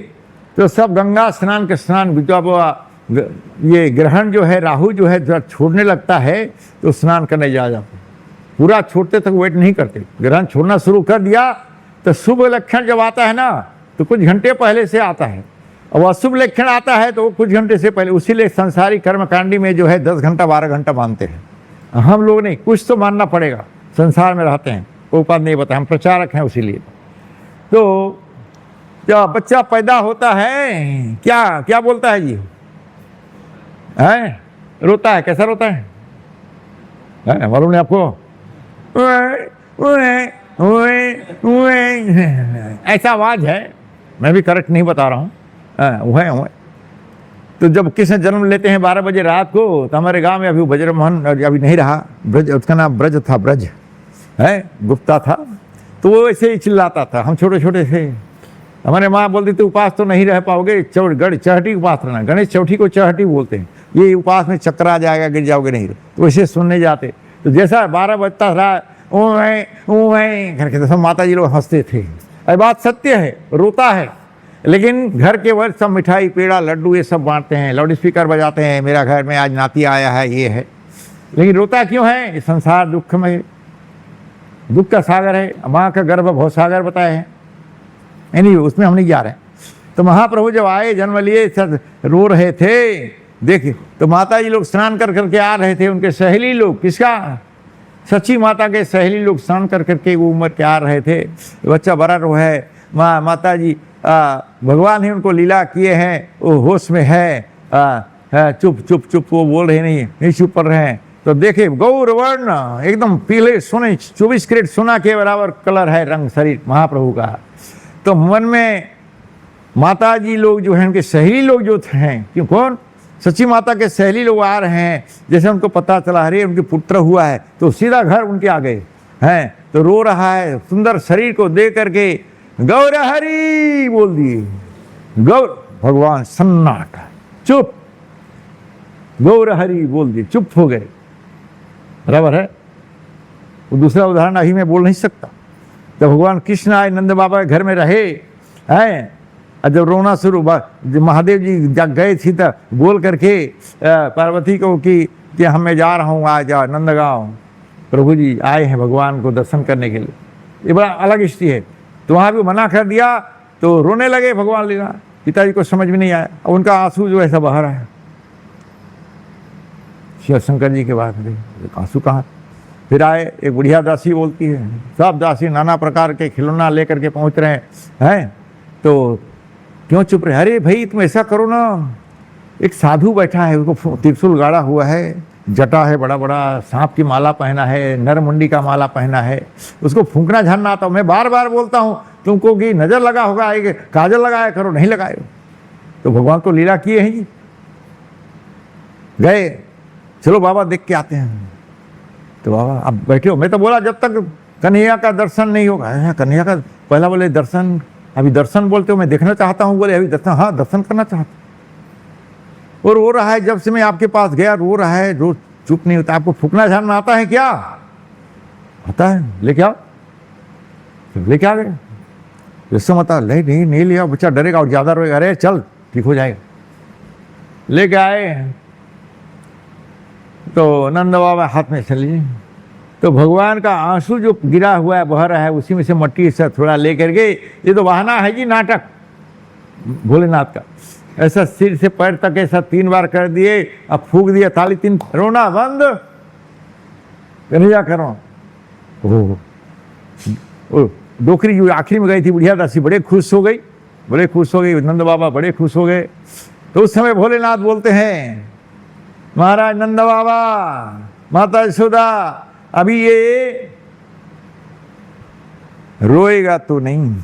तो सब गंगा स्नान के स्नान, जब ये ग्रहण जो है, राहु जो है जब छोड़ने लगता है तो स्नान करने जा जाते, पूरा छोड़ते तक वेट नहीं करते, ग्रहण छोड़ना शुरू कर दिया तो शुभ लक्षण जब आता है ना तो कुछ घंटे पहले से आता है, और अशुभ लक्षण आता है तो वो कुछ घंटे से पहले। उसीलिए संसारी कर्मकांडी में जो है 10 घंटा 12 घंटा मानते हैं, हम लोग नहीं, कुछ तो मानना पड़ेगा, संसार में रहते हैं, कोई उपाय नहीं बताया, हम प्रचारक हैं उसीलिए। तो जब बच्चा पैदा होता है क्या क्या बोलता है जी, है रोता है, कैसा रोता है मालूम नहीं आपको, ऐसा आवाज है, मैं भी करेक्ट नहीं बता रहा हूँ, वह। तो जब किसी जन्म लेते हैं 12 बजे रात को, तो हमारे गांव में अभी ब्रजमोहन अभी नहीं रहा, ब्रज, उसका नाम ब्रज था, ब्रज है, गुप्ता था, तो वो ऐसे ही चिल्लाता था, हम छोटे छोटे थे, हमारे माँ बोलती थी उपास तो नहीं रह पाओगे, चहटी उपास रहना, गणेश चौठी को चहटी बोलते हैं, ये उपास में चक्कर आ जाएगा, गिर जाओगे नहीं, तो वैसे सुनने जाते। तो जैसा 12 बजता रहा, करके तो सब माता जी लोग हंसते थे। अरे बात सत्य है, रोता है, लेकिन घर के वर्ष सब मिठाई पेड़ा लड्डू ये सब बांटते हैं, लाउड स्पीकर बजाते हैं, मेरा घर में आज नाती आया है, ये है, लेकिन रोता क्यों है, ये संसार दुख में, दुख का सागर है, माँ का गर्भ भव सागर बताए हैं, नहीं उसमें हम नहीं जा रहे। तो महाप्रभु जब आए, जन्म लिए, सब रो रहे थे, देखिए तो माता जी लोग स्नान कर करके आ रहे थे, उनके सहेली लोग, किसका, सच्ची माता के सहेली लोग स्नान कर करके वो उम्र के आ रहे थे, बच्चा बड़ा रो है, माता जी भगवान ही उनको लीला किए हैं, वो होश में है, चुप चुप चुप, वो बोल रहे नहीं चुप पड़ रहे हैं। तो देखे गौर वर्ण एकदम पीले सोने, 24 कैरेट सोना के बराबर कलर है रंग शरीर महाप्रभु का। तो मन में माता जी लोग जो हैं, उनके सहेली लोग जो हैं, क्यों कौन, सच्ची माता के सहेली लोग आ रहे हैं, जैसे उनको पता चला अरे उनके पुत्र हुआ है, तो सीधा घर उनके आ गए हैं, तो रो रहा है, सुंदर शरीर को देख करके गौर हरि बोल दिए, गौर, भगवान सन्नाटा, चुप, गौर हरि बोल दिए, चुप हो गए, बराबर है। वो दूसरा उदाहरण अभी मैं बोल नहीं सकता। जब भगवान कृष्ण आए, नंद बाबा के घर में रहे हैं, और जब रोना शुरू, महादेव जी जब गए थी तो बोल करके पार्वती को कि हम मैं जा रहा हूँ आज नंदगांव, प्रभु जी आए हैं भगवान को दर्शन करने के लिए, ये बड़ा अलग स्थिति है। तो वहाँ भी मना कर दिया, तो रोने लगे भगवान लीला, पिताजी को समझ में नहीं आया, और उनका आंसू जो ऐसा बहा रहा है। शिव शंकर जी के बाद आंसू कहाँ, फिर आए, एक बुढ़िया दासी बोलती है, सब दासी नाना प्रकार के खिलौना लेकर के पहुँच रहे हैं, तो क्यों चुप रहे, अरे भाई तुम ऐसा करो ना, एक साधु बैठा है, उसको त्रिशूल गाड़ा हुआ है, जटा है, बड़ा बड़ा सांप की माला पहना है, नरमुंडी का माला पहना है, उसको फूंकना झाड़ना आता हूँ। मैं बार बार बोलता हूँ तुमको कि नजर लगा होगा, काजल लगाया करो, नहीं लगाए। तो भगवान तो लीला किए हैं जी। गए, चलो बाबा देख के आते हैं। तो बाबा अब बैठे हो। मैं तो बोला जब तक कन्हैया का दर्शन नहीं होगा। कन्हैया का पहला बोले दर्शन, अभी दर्शन बोलते हो, मैं देखना चाहता हूँ। बोले अभी दर्शन, हाँ दर्शन करना चाहता। और रो रहा है, जब से मैं आपके पास गया रो रहा है, रो चुप नहीं होता। आपको फूकना झाड़ना आता है क्या? आता है, लेके आओ। लेके आ गए। इससे मतलब नहीं लिया, बच्चा डरेगा और ज्यादा रोएगा। अरे चल ठीक हो जाएगा। लेके आए तो नंद बाबा हाथ में चलिए, तो भगवान का आंसू जो गिरा हुआ है, बह रहा है, उसी में से मट्टी से थोड़ा लेकर के, ये तो बहाना है जी, नाटक भोलेनाथ का। ऐसा सिर से पैर तक ऐसा 3 बार कर दिए, अब फूक दिया, ताली 3, रोना बंद, कन्हैया करो। ओ डोकरी जो आखिरी में गई थी बुढ़िया दासी, बड़े खुश हो गई, बड़े खुश हो गई। नंद बाबा बड़े खुश हो गए। तो उस समय भोलेनाथ बोलते हैं, महाराज नंद बाबा, माता यशोदा, अभी ये रोएगा तो नहीं।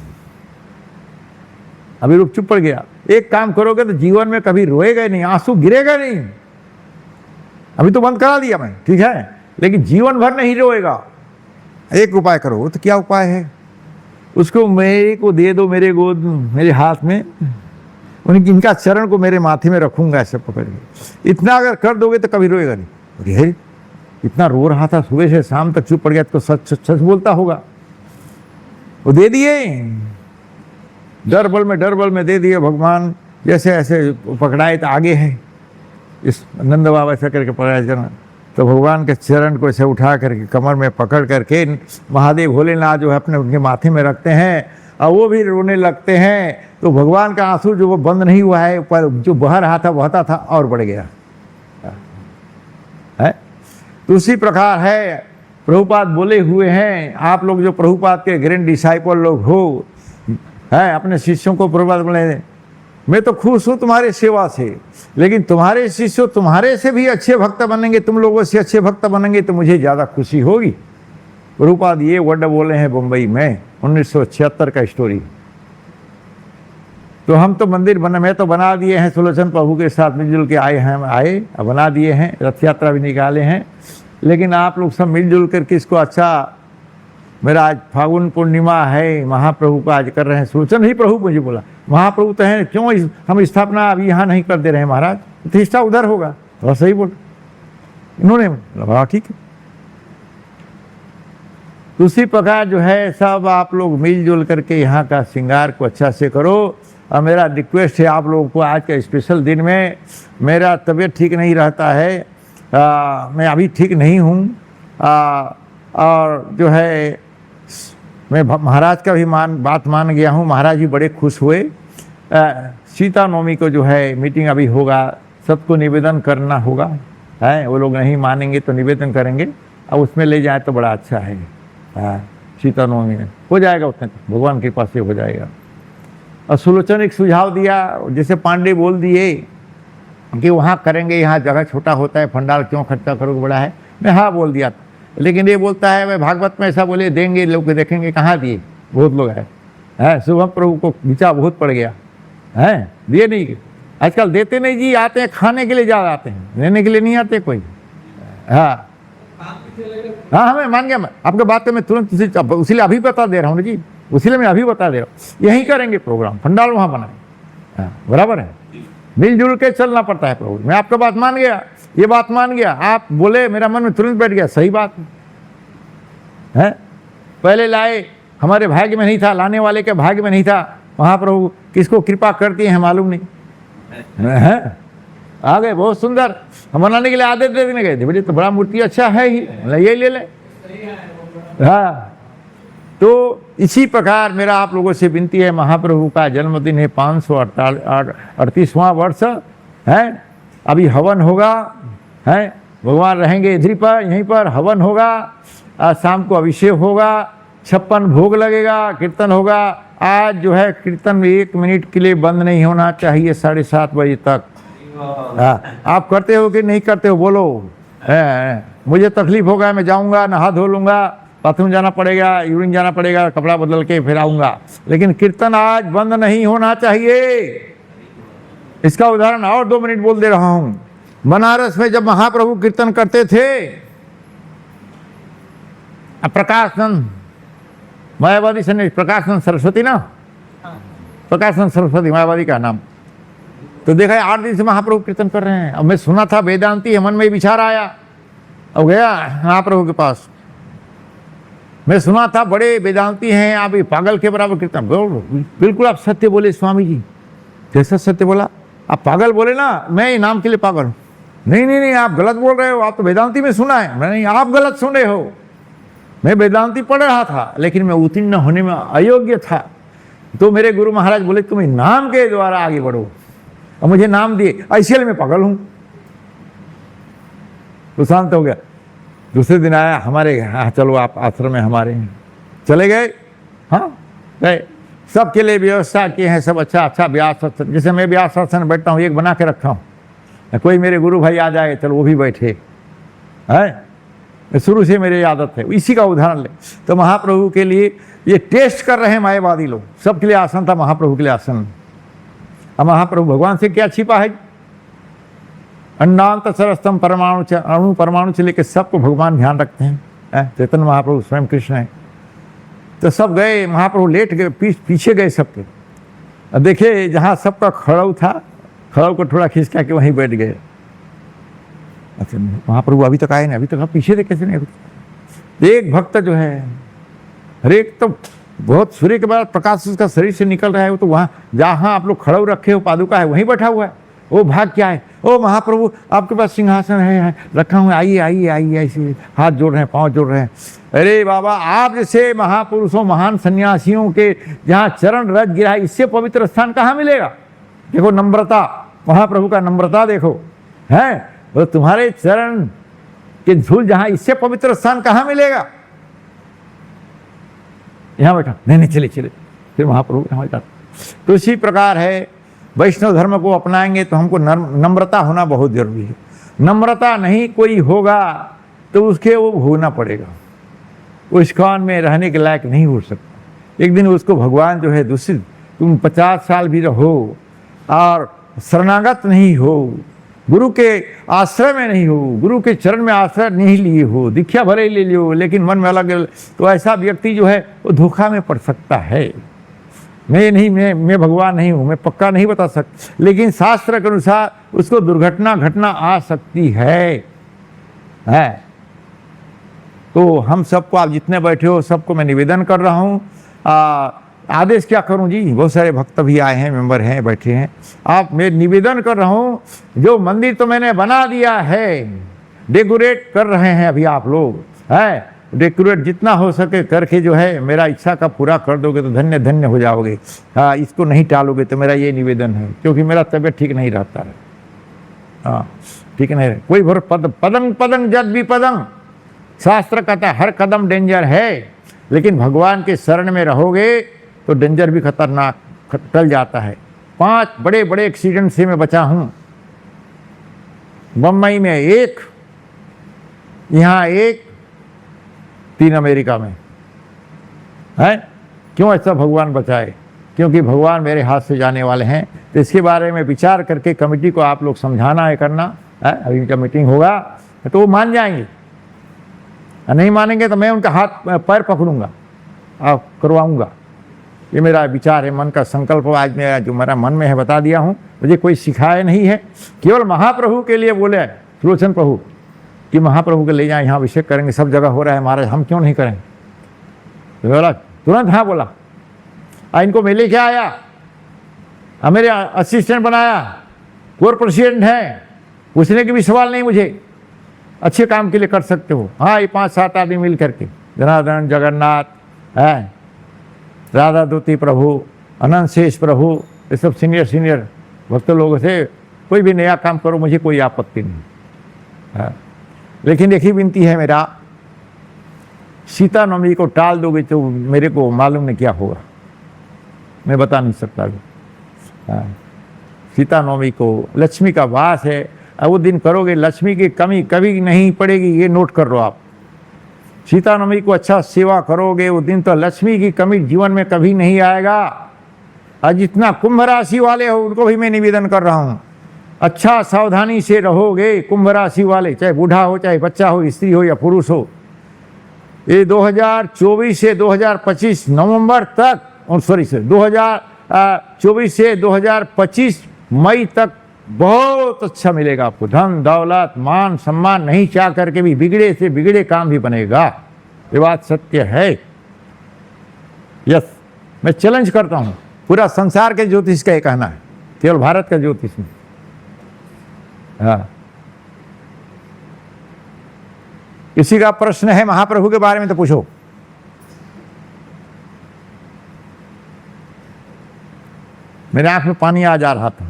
अभी रुक चुप पड़ गया। एक काम करोगे तो जीवन में कभी रोएगा नहीं, आंसू गिरेगा नहीं। अभी तो बंद करा दिया मैं, ठीक है, लेकिन जीवन भर नहीं रोएगा। एक उपाय करो। तो क्या उपाय है? उसको मेरे को दे दो, मेरे गोद, मेरे हाथ में, इनका चरण को मेरे माथे में रखूंगा ऐसे पकड़ के। इतना अगर कर दोगे तो कभी रोएगा नहीं। अरे इतना रो रहा था सुबह से शाम तक, चुप पड़ गया तो सच बोलता होगा। वो दे दिए, डर बल में दे दिए भगवान। जैसे ऐसे पकड़ाए तो आगे है, इस नंद बाबा ऐसा करके पकड़ा चरण। तो भगवान के चरण को ऐसे उठा करके कमर में पकड़ करके महादेव भोलेनाथ जो है अपने उनके माथे में रखते हैं, और वो भी रोने लगते हैं। तो भगवान का आंसू जो वो बंद नहीं हुआ है, पर जो बह रहा था, बहता था और बढ़ गया है। तो उसी प्रकार है, प्रभुपाद बोले हुए हैं, आप लोग जो प्रभुपाद के ग्रैंड डिसाइपल लोग हो, है, अपने शिष्यों को प्रभुपाद बोले, मैं तो खुश हूँ तुम्हारे सेवा से, लेकिन तुम्हारे शिष्य तुम्हारे से भी अच्छे भक्त बनेंगे, तुम लोगों से अच्छे भक्त बनेंगे तो मुझे ज़्यादा खुशी होगी। प्रभुपाद ये वर्ड बोले हैं बम्बई में 1976 का स्टोरी। तो हम तो मंदिर मैं तो बना दिए हैं, सुलोचन प्रभु के साथ मिलजुल के आए बना दिए हैं, रथ यात्रा भी निकाले हैं। लेकिन आप लोग सब मिलजुल कर के इसको अच्छा, मेरा आज फागुन पूर्णिमा है, महाप्रभु का आज कर रहे हैं। सुलोचन ही प्रभु मुझे बोला, महाप्रभु तो हैं, क्यों हम स्थापना अभी यहाँ नहीं कर दे रहे हैं महाराज, प्रतिष्ठा उधर होगा। तो सही बोल, इन्होंने बोला ठीक है। दूसरी प्रकार जो है, सब आप लोग मिलजुल करके यहाँ का श्रृंगार को अच्छा से करो। और मेरा रिक्वेस्ट है आप लोगों को, आज के स्पेशल दिन में, मेरा तबीयत ठीक नहीं रहता है, मैं अभी ठीक नहीं हूँ, और जो है मैं महाराज का भी बात मान गया हूँ। महाराज भी बड़े खुश हुए। सीता नवमी को जो है मीटिंग अभी होगा, सबको निवेदन करना होगा, है, वो लोग नहीं मानेंगे तो निवेदन करेंगे, और उसमें ले जाए तो बड़ा अच्छा है। सीता नवमी में हो जाएगा, उतने भगवान की कृपा से हो जाएगा। और सुलोचन एक सुझाव दिया, जैसे पांडे बोल दिए कि वहाँ करेंगे, यहाँ जगह छोटा होता है, फंडाल क्यों खर्चा करोगे, बड़ा है। मैं हाँ बोल दिया, लेकिन ये बोलता है मैं भागवत में ऐसा बोले देंगे, लोग देखेंगे, कहाँ दिए, बहुत लोग हैं। शुभम प्रभु को विचार बहुत पड़ गया है, दिए नहीं, आजकल देते नहीं जी, आते हैं खाने के लिए ज़्यादा आते हैं, लेने के लिए नहीं आते कोई। हाँ हाँ हमें मान गया, मैं आपके बात पे मैं तुरंत उसीलिए अभी बता दे रहा हूँ ना जी, उसीलिए मैं अभी बता दे रहा हूँ। यहीं करेंगे प्रोग्राम, पंडाल वहाँ बनाए, बराबर है, मिलजुल के चलना पड़ता है प्रभु। मैं आपका बात मान गया, ये बात मान गया, आप बोले मेरा मन में तुरंत बैठ गया, सही बात है। पहले लाए, हमारे भाग्य में नहीं था, लाने वाले के भाग्य में नहीं था, वहाँ प्रभु किसको कृपा करती हैं मालूम नहीं है। आ गए, बहुत सुंदर, हम बनाने के लिए आदेश दे देने गए थे, बोले तो बड़ा मूर्ति अच्छा है ही, यही ले ले। हाँ, तो इसी प्रकार मेरा आप लोगों से विनती है, महाप्रभु का जन्मदिन है, 538वां वर्ष है, अभी हवन होगा, है, भगवान रहेंगे इधर पर, यहीं पर हवन होगा, शाम को अभिषेक होगा, 56 भोग लगेगा, कीर्तन होगा। आज जो है कीर्तन 1 मिनट के लिए बंद नहीं होना चाहिए, 7:30 बजे तक। हाँ, आप करते हो कि नहीं करते हो बोलो? मुझे तकलीफ होगा, मैं जाऊंगा, नहा धो लूंगा, बाथरूम जाना पड़ेगा, यूरिन जाना पड़ेगा, कपड़ा बदल के फिर आऊंगा, लेकिन कीर्तन आज बंद नहीं होना चाहिए। इसका उदाहरण और 2 मिनट बोल दे रहा हूं। बनारस में जब महाप्रभु कीर्तन करते थे, प्रकाशानंद मायावादी से नहीं, प्रकाशानंद सरस्वती ना, प्रकाशानंद सरस्वती मायावादी का नाम, तो देखा 8 दिन से महाप्रभु कीर्तन कर रहे हैं। अब मैं सुना था वेदांती है, मन में विचार आया, अब गया महाप्रभु के पास। मैं सुना था बड़े वेदांती हैं, आप ये पागल के बराबर कीर्तन। बिल्कुल आप सत्य बोले स्वामी जी। कैसा सत्य बोला? आप पागल बोले ना, मैं इनाम के लिए पागल हूं। नहीं, आप गलत बोल रहे हो, आप तो वेदांती में सुना है। मैं नहीं, आप गलत सुन रहे हो। मैं वेदांती पढ़ रहा था, लेकिन मैं उत्तीर्ण होने में अयोग्य था। तो मेरे गुरु महाराज बोले तुम नाम के द्वारा आगे बढ़ो, और मुझे नाम दिए, ऐसे मैं पागल हूं। तो शांत हो गया। दूसरे दिन आया हमारे, हाँ चलो आप आश्रम में हमारे हैं, चले गए। हाँ गए, सबके लिए व्यवस्था किए हैं, सब अच्छा व्यास आसन, जैसे मैं व्यास आसन बैठता हूँ, एक बना के रखा हूँ। कोई मेरे गुरु भाई आ जाए, चलो वो भी बैठे है, शुरू से मेरी आदत है। इसी का उदाहरण ले। तो महाप्रभु के लिए ये टेस्ट कर रहे हैं मायावादी लोग। सबके लिए आसन था, महाप्रभु के लिए आसन। अब महाप्रभु भगवान से क्या छिपा है? अंडांत सरस्तम परमाणु अणु परमाणु से लेकर सबको भगवान ध्यान रखते हैं। चैतन्य महाप्रभु स्वयं कृष्ण है। तो सब गए, महाप्रभु लेट गए, पीछे गए सबके। अब देखे जहाँ सबका खड़ाऊ था, खड़ाऊ को थोड़ा खिसका के वहीं बैठ गए। अच्छा, महाप्रभु अभी तक आए नहीं, अभी तक आप पीछे थे, कैसे नहीं? एक भक्त जो है, हरेक तो बहुत सूर्य के बाद प्रकाश उसका शरीर से निकल रहा है, वो तो वहाँ जहाँ आप लोग खड़ाऊ रखे हो पादुका है, वहीं बैठा हुआ है। वो भाग क्या है? ओ महाप्रभु आपके पास सिंहासन है रखा हुआ, आइए, ऐसे हाथ जोड़ रहे हैं, पाँव जोड़ रहे हैं। अरे बाबा, आप जैसे महापुरुषों, महान सन्यासियों के जहाँ चरण रज गिरा है, इससे पवित्र स्थान कहाँ मिलेगा? देखो नम्रता, महाप्रभु का नम्रता देखो, है वो तुम्हारे चरण के धूल जहाँ, इससे पवित्र स्थान कहाँ मिलेगा? यहाँ बैठा, नहीं चले, फिर महाप्रभु यहाँ बैठा। तो इसी प्रकार है, वैष्णव धर्म को अपनाएंगे तो हमको नम्रता होना बहुत जरूरी है। नम्रता नहीं कोई होगा तो उसके वो भोगना पड़ेगा, वो इस्कॉन में रहने के लायक नहीं हो सकता। एक दिन उसको भगवान जो है दूषित, तुम 50 साल भी रहो और शरणागत नहीं हो, गुरु के आश्रय में नहीं हो, गुरु के चरण में आश्रय नहीं लिए हो, दीक्षा भले ले लियो, लेकिन मन में अलग, तो ऐसा व्यक्ति जो है वो धोखा में पड़ सकता है। मैं भगवान नहीं हूँ, मैं पक्का नहीं बता सकता, लेकिन शास्त्र के अनुसार उसको दुर्घटना घटना आ सकती है। तो हम सबको, आप जितने बैठे हो सबको मैं निवेदन कर रहा हूँ। आदेश क्या करूं जी, बहुत सारे भक्त भी आए हैं, मेंबर हैं, बैठे हैं। आप मैं निवेदन कर रहा हूं, जो मंदिर तो मैंने बना दिया है, डेकोरेट कर रहे हैं अभी आप लोग, है डेकोरेट जितना हो सके करके जो है मेरा इच्छा का पूरा कर दोगे तो धन्य धन्य हो जाओगे। हाँ, इसको नहीं टालोगे तो मेरा ये निवेदन है, क्योंकि मेरा तबीयत ठीक नहीं रहता है। हाँ ठीक नहीं रहे, कोई भर पदंग पदंग जद भी पदंग, शास्त्र कहता है हर कदम डेंजर है, लेकिन भगवान के शरण में रहोगे तो डेंजर भी खतरनाक टल जाता है। 5 बड़े बड़े एक्सीडेंट से मैं बचा हूँ। बम्बई में 1, यहाँ 1, 3 अमेरिका में है। क्यों ऐसा भगवान बचाए? क्योंकि भगवान मेरे हाथ से जाने वाले हैं। तो इसके बारे में विचार करके कमेटी को आप लोग समझाना है, करना है। अभी उनका मीटिंग होगा तो वो मान जाएंगे, नहीं मानेंगे तो मैं उनका हाथ पैर पकड़ूंगा और करवाऊंगा। ये मेरा विचार है, मन का संकल्प आज मेरा जो मेरा मन में है बता दिया हूँ। मुझे कोई सिखाया नहीं है, केवल महाप्रभु के लिए बोले सुलोचन प्रभु कि महाप्रभु के ले जाए, यहाँ अभिषेक करेंगे, सब जगह हो रहा है महाराज, हम क्यों नहीं करेंगे? तो बोला तुरंत हाँ बोला। इनको मैं लेके आया, मेरे असिस्टेंट बनाया, कोर प्रेसिडेंट है, पूछने के भी सवाल नहीं मुझे, अच्छे काम के लिए कर सकते हो। हाँ, ये 5-7 आदमी मिल करके, जनार्दन, जगन्नाथ है, राधा दूती प्रभु, अनंत शेष प्रभु, ये सब सीनियर भक्त लोगों से कोई भी नया काम करो, मुझे कोई आपत्ति नहीं है। लेकिन एक ही विनती है मेरा, सीता नवमी को टाल दोगे तो मेरे को मालूम नहीं क्या होगा, मैं बता नहीं सकता। सीता नवमी को लक्ष्मी का वास है, और वो दिन करोगे, लक्ष्मी की कमी कभी नहीं पड़ेगी, ये नोट कर लो आप। सीता नवमी को अच्छा सेवा करोगे, वो दिन तो लक्ष्मी की कमी जीवन में कभी नहीं आएगा। और जितना कुंभ राशि वाले हो उनको भी मैं निवेदन कर रहा हूँ, अच्छा सावधानी से रहोगे। कुंभ राशि वाले, चाहे बूढ़ा हो, चाहे बच्चा हो, स्त्री हो या पुरुष हो, ये 2024 से 2025 नवंबर तक, और सॉरी सर 2024 से 2025 मई तक बहुत अच्छा मिलेगा आपको। धन दौलत मान सम्मान नहीं चाह करके भी बिगड़े से बिगड़े काम भी बनेगा, ये बात सत्य है। यस, मैं चैलेंज करता हूँ, पूरा संसार के ज्योतिष का ये कहना है, केवल भारत का ज्योतिष नहीं। हाँ, किसी का प्रश्न है महाप्रभु के बारे में तो पूछो। मेरे आंख में पानी आ जा रहा था,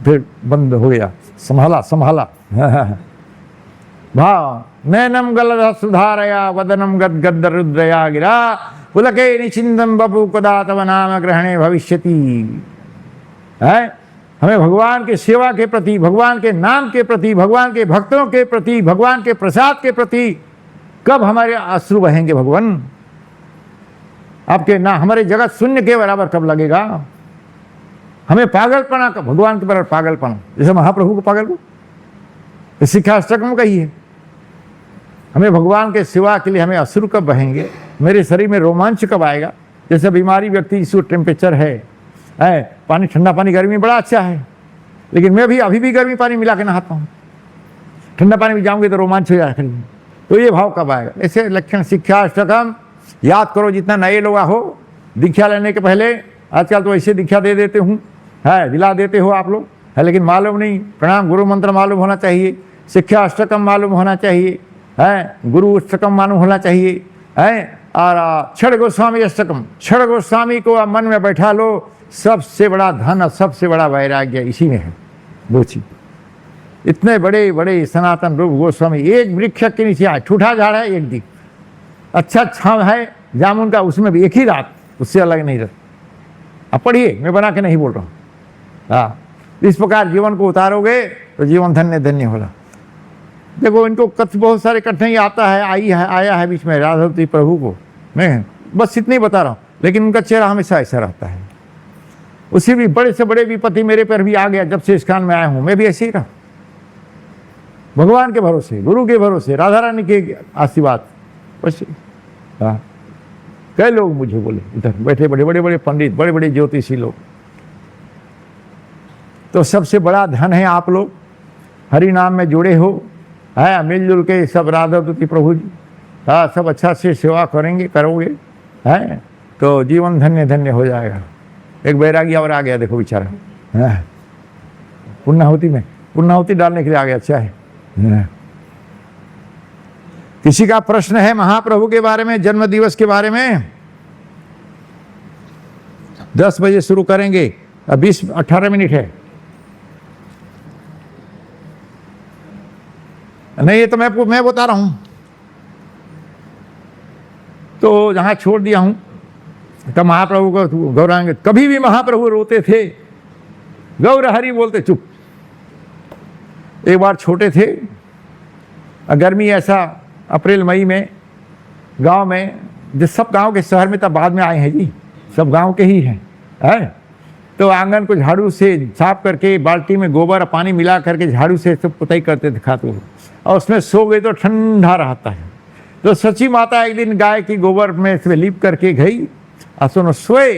फिर बंद हो गया, संभाला संभाला। भाव नैनम गलद सुधारया वदनम गद गद रुद्रया गिरा पुलके निचिंदम बपु कदा तव नाम ग्रहणे भविष्यति। है, हमें भगवान के सेवा के प्रति, भगवान के नाम के प्रति, भगवान के भक्तों के प्रति, भगवान के प्रसाद के प्रति कब हमारे अश्रु बहेंगे भगवान? आपके ना हमारे जगत शून्य के बराबर कब लगेगा? हमें पागलपना का, भगवान के बराबर पागलपना, जैसे महाप्रभु को पागल को शिक्षा अष्टकम कही है। हमें भगवान के सेवा के लिए हमें अश्रु कब बहेंगे? मेरे शरीर में रोमांच कब आएगा? जैसे बीमारी व्यक्ति, इस टेम्परेचर है, पानी ठंडा पानी गर्मी बड़ा अच्छा है, लेकिन मैं भी अभी भी गर्मी पानी मिला के नहाता हूँ, ठंडा पानी में जाऊंगे तो रोमांच हो जाएगा। तो ये भाव कब आएगा? ऐसे लक्षण शिक्षा अष्टकम याद करो। जितना नए लोग हो, दीक्षा लेने के पहले, आजकल तो ऐसे दीक्षा दे देते हूँ, है दिला देते हो आप लोग, है, लेकिन मालूम नहीं। प्रणाम गुरु मंत्र मालूम होना चाहिए, शिक्षा अष्टकम मालूम होना चाहिए, है गुरु अष्टकम मालूम होना चाहिए, है, और क्षण गोस्वामी अष्टकम, क्षण गोस्वामी को आप मन में बैठा लो। सबसे बड़ा धन और सबसे बड़ा वैराग्य इसी में है। बोची इतने बड़े बड़े सनातन रूप गोस्वामी एक वृक्ष के नीचे आए, ठूठा झाड़ है एक दिन, अच्छा छांव है जामुन का, उसमें भी एक ही रात, उससे अलग नहीं रहता। अब पढ़िए, मैं बना के नहीं बोल रहा हूँ। हाँ, इस प्रकार जीवन को उतारोगे तो जीवन धन्य धन्य होला। देखो इनको बहुत सारे कठिनाई आता है, आया है बीच में राधावती प्रभु को, मैं बस इतनी बता रहा हूँ, लेकिन उनका चेहरा हमेशा ऐसा रहता है। उसी भी बड़े से बड़े विपत्ति मेरे पर भी आ गया जब से इस कान में आया हूँ, मैं भी ऐसे ही रहा, भगवान के भरोसे, गुरु के भरोसे, राधा रानी के आशीर्वाद। बस हाँ, कई लोग मुझे बोले, इधर बैठे बड़े बड़े बड़े पंडित, बड़े बड़े ज्योतिषी लोग, तो सबसे बड़ा धन है आप लोग हरि नाम में जुड़े हो, है, मिलजुल के सब राधावती प्रभु जी, हाँ, सब अच्छा से सेवा करेंगे, करोगे, है, तो जीवन धन्य धन्य हो जाएगा। एक बैरागी और आ गया, देखो बेचारा, हाँ, पुण्यहुति में पुण्यहुति डालने के लिए आ गया। अच्छा है, हाँ। किसी का प्रश्न है महाप्रभु के बारे में, जन्म दिवस के बारे में? 10 बजे शुरू करेंगे, 18 मिनट है। नहीं, ये तो मैं बता रहा हूं, तो जहां छोड़ दिया हूं तो महाप्रभु को गौरांग, कभी भी महाप्रभु रोते थे, गौर हरि बोलते, चुप। एक बार छोटे थे, गर्मी ऐसा अप्रैल मई में गांव में, जो सब गांव के शहर में तब बाद में आए हैं जी, सब गांव के ही हैं, है, तो आंगन को झाड़ू से साफ करके बाल्टी में गोबर और पानी मिला करके झाड़ू से सब पुताई करते थे, खाते हुए, और उसमें सो गए तो ठंडा रहता है। तो सची माता एक दिन गाय की गोबर में से लीप करके गई, और सुनो सोए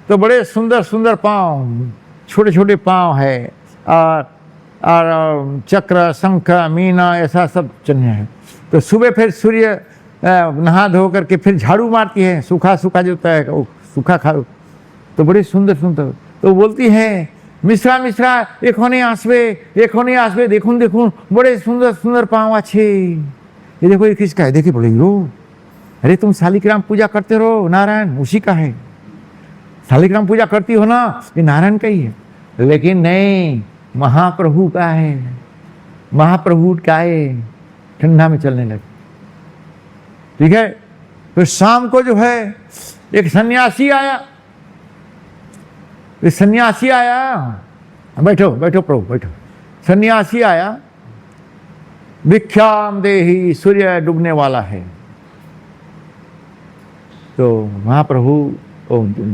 तो बड़े सुंदर सुंदर पाँव, छोटे छोटे पाँव है, और चक्र शंख मीना ऐसा सब चिन्ह है। तो सुबह फिर सूर्य नहा धो करके फिर झाड़ू मारती है, सूखा सूखा जो होता है वो सूखा खा, तो बड़े सुंदर सुंदर, तो बोलती है, मिश्रा मिश्रा एखने आसबे, देखून देखून बड़े सुंदर सुंदर पाँव अच्छे। ये देखो ये किसका है, देखिए बोले रो, अरे तुम शालिग्राम पूजा करते रहो, नारायण उसी का है, शालिग्राम पूजा करती हो ना, ये नारायण का ही है। लेकिन नहीं, महाप्रभु का है, महाप्रभु का है। ठंडा में चलने लगे, ठीक है। फिर शाम को जो है एक सन्यासी आया, बैठो बैठो प्रभु बैठो, सन्यासी आया, भिक्षाम देहि, सूर्य डूबने वाला है। तो महाप्रभु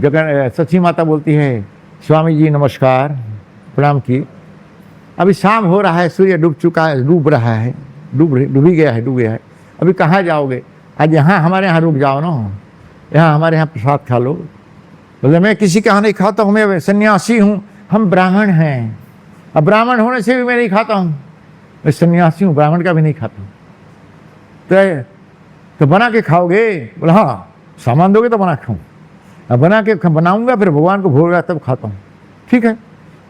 जगन सची माता बोलती है, स्वामी जी नमस्कार, प्रणाम की। अभी शाम हो रहा है, सूर्य डूब चुका है, डूब रहा है, डूब ही गया है, डूब गया है। अभी कहाँ जाओगे? आज यहाँ हमारे यहाँ रुक जाओ ना, यहाँ हमारे यहाँ प्रसाद खा लो। बोले मैं किसी के यहाँ नहीं खाता हूँ, मैं सन्यासी हूँ, हम ब्राह्मण हैं। अब ब्राह्मण होने से भी मैं नहीं खाता हूँ, मैं सन्यासी हूँ, ब्राह्मण का भी नहीं खाता हूँ। तो बना के खाओगे? बोला हाँ, सामान दोगे तो बना खाऊँ। अब बना के बनाऊंगा, फिर भगवान को भोग तब खाता हूँ। ठीक है,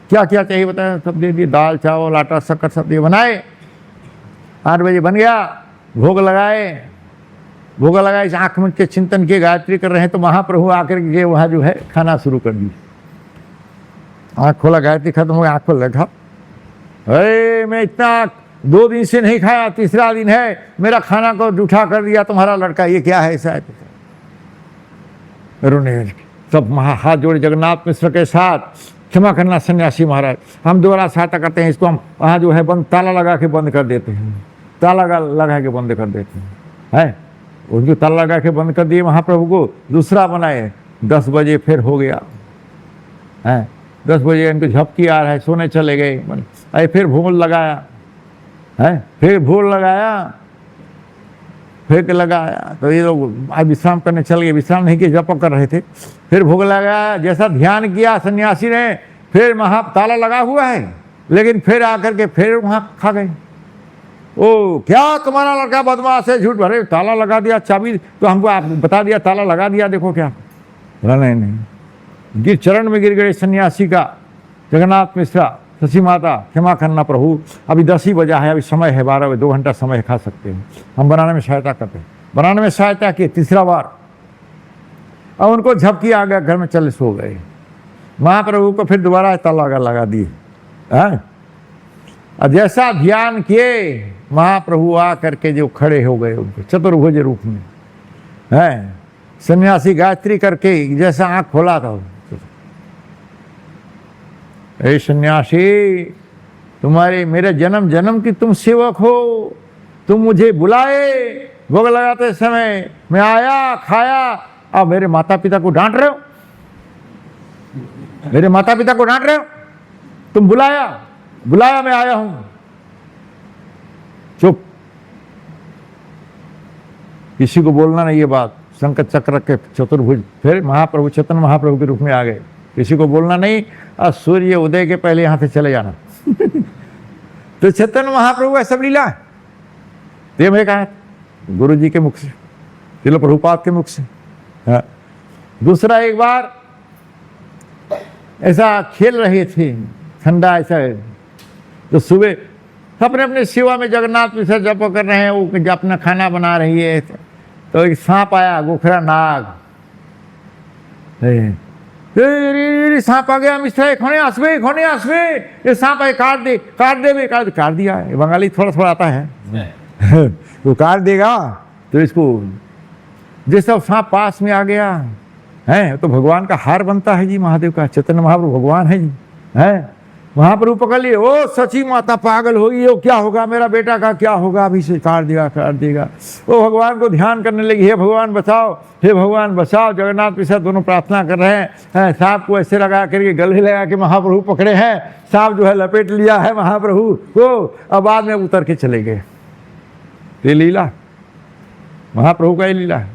क्या क्या चाहिए बताया, सब दे दिए, दाल चावल आटा शक्कर सब दिए, बनाए। 8 बजे बन गया, भोग लगाए। भोग लगाए, आँख मूंद के चिंतन के गायत्री कर रहे हैं, तो महाप्रभु आकर के वहाँ जो है खाना शुरू कर दी। आँख खोला, गायत्री खत्म हो गई, आँख खोल रखा, अरे मैं इतना 2 दिन से नहीं खाया, तीसरा दिन है, मेरा खाना को जूठा कर दिया तुम्हारा लड़का, ये क्या है ऐसा है? रोने सब हाथ जोड़े जगन्नाथ मिश्र के साथ, क्षमा करना सन्यासी महाराज, हम दोबारा सहायता करते हैं, इसको हम वहाँ जो है बंद, ताला लगा के बंद कर देते हैं, ताला लगा के बंद कर देते हैं। उनको ताला लगा के बंद कर दिए, महाप्रभु को दूसरा बनाए। 10 बजे फिर हो गया है, 10 बजे इनको झपकी आ रहा है, सोने चले गए। अरे फिर भोग लगाया है, फिर भोग लगाया, फिर लगाया, तो ये लोग आज विश्राम करने चल गए। विश्राम नहीं किए, जप कर रहे थे। फिर भोग लगाया, जैसा ध्यान किया सन्यासी ने, फिर वहाँ ताला लगा हुआ है, लेकिन फिर आकर के फिर वहाँ खा गए। ओ क्या तुम्हारा लड़का बदमाश है, झूठ भरे, ताला लगा दिया, चाबी तो हमको आप बता दिया, ताला लगा दिया, देखो क्या। नहीं, गिर चरण में गिर गए सन्यासी का। जगन्नाथ मिश्रा, शशि माता, क्षमा करना प्रभु, अभी 10 ही बजा है, अभी समय है 12 बजे, 2 घंटा समय खा सकते हैं, हम बनाने में सहायता करते हैं। बनाने में सहायता की तीसरा बार, अब उनको झपकी आ गया, घर में चले सो गए। महाप्रभु को फिर दोबारा ताला लगा दिए। और जैसा ध्यान किए, महाप्रभु आ करके जो खड़े हो गए उनके चतुर्भुज रूप में, है सन्यासी गायत्री करके जैसा आँख खोला था, ए सन्यासी, तुम्हारे मेरे जन्म जन्म की तुम सेवक हो, तुम मुझे बुलाए भोग लगाते समय, मैं आया, खाया, अब मेरे माता पिता को डांट रहे हो, मेरे माता पिता को डांट रहे हो, तुम बुलाया मैं आया हूं। चुप, किसी को बोलना नहीं ये बात। संकट चक्र के चतुर्भुज, फिर महाप्रभु चैतन्य महाप्रभु के रूप में आ गए, किसी को बोलना नहीं, और सूर्य उदय के पहले यहां से चले जाना। तो चैतन्य महाप्रभु ऐसा लीला है, ये मैं कहा गुरु जी के मुख से, श्रील प्रभुपाद के मुख से। हाँ। दूसरा, एक बार ऐसा खेल रहे थे, ठंडा ऐसा है, तो सुबह अपने अपने सेवा में जगन्नाथ मिश्र जप कर रहे हैं, वो अपना खाना बना रही है, तो एक सांप आया, गोखरा नाग, सांप आ गया, मिश्रा खोने आसवे, ये सांप है, काट दिया है। बंगाली थोड़ा थोड़ा आता है। वो काट देगा, तो इसको जैसा सांप पास में आ गया है, तो भगवान का हार बनता है जी, महादेव का। चैतन्य महाप्रभु भगवान है जी, है। महाप्रभु पकड़ लिए, ओ सची माता पागल होगी, वो क्या होगा, मेरा बेटा का क्या होगा, अभी से काट देगा। वो भगवान को ध्यान करने लगी, हे भगवान बचाओ, हे भगवान बचाओ। जगन्नाथ पिता दोनों प्रार्थना कर रहे हैं, सांप को ऐसे लगा करके गले लगा के महाप्रभु पकड़े हैं, सांप जो है लपेट लिया है महाप्रभु को, अब बाद में उतर के चले गए। ये लीला महाप्रभु का ही लीला है।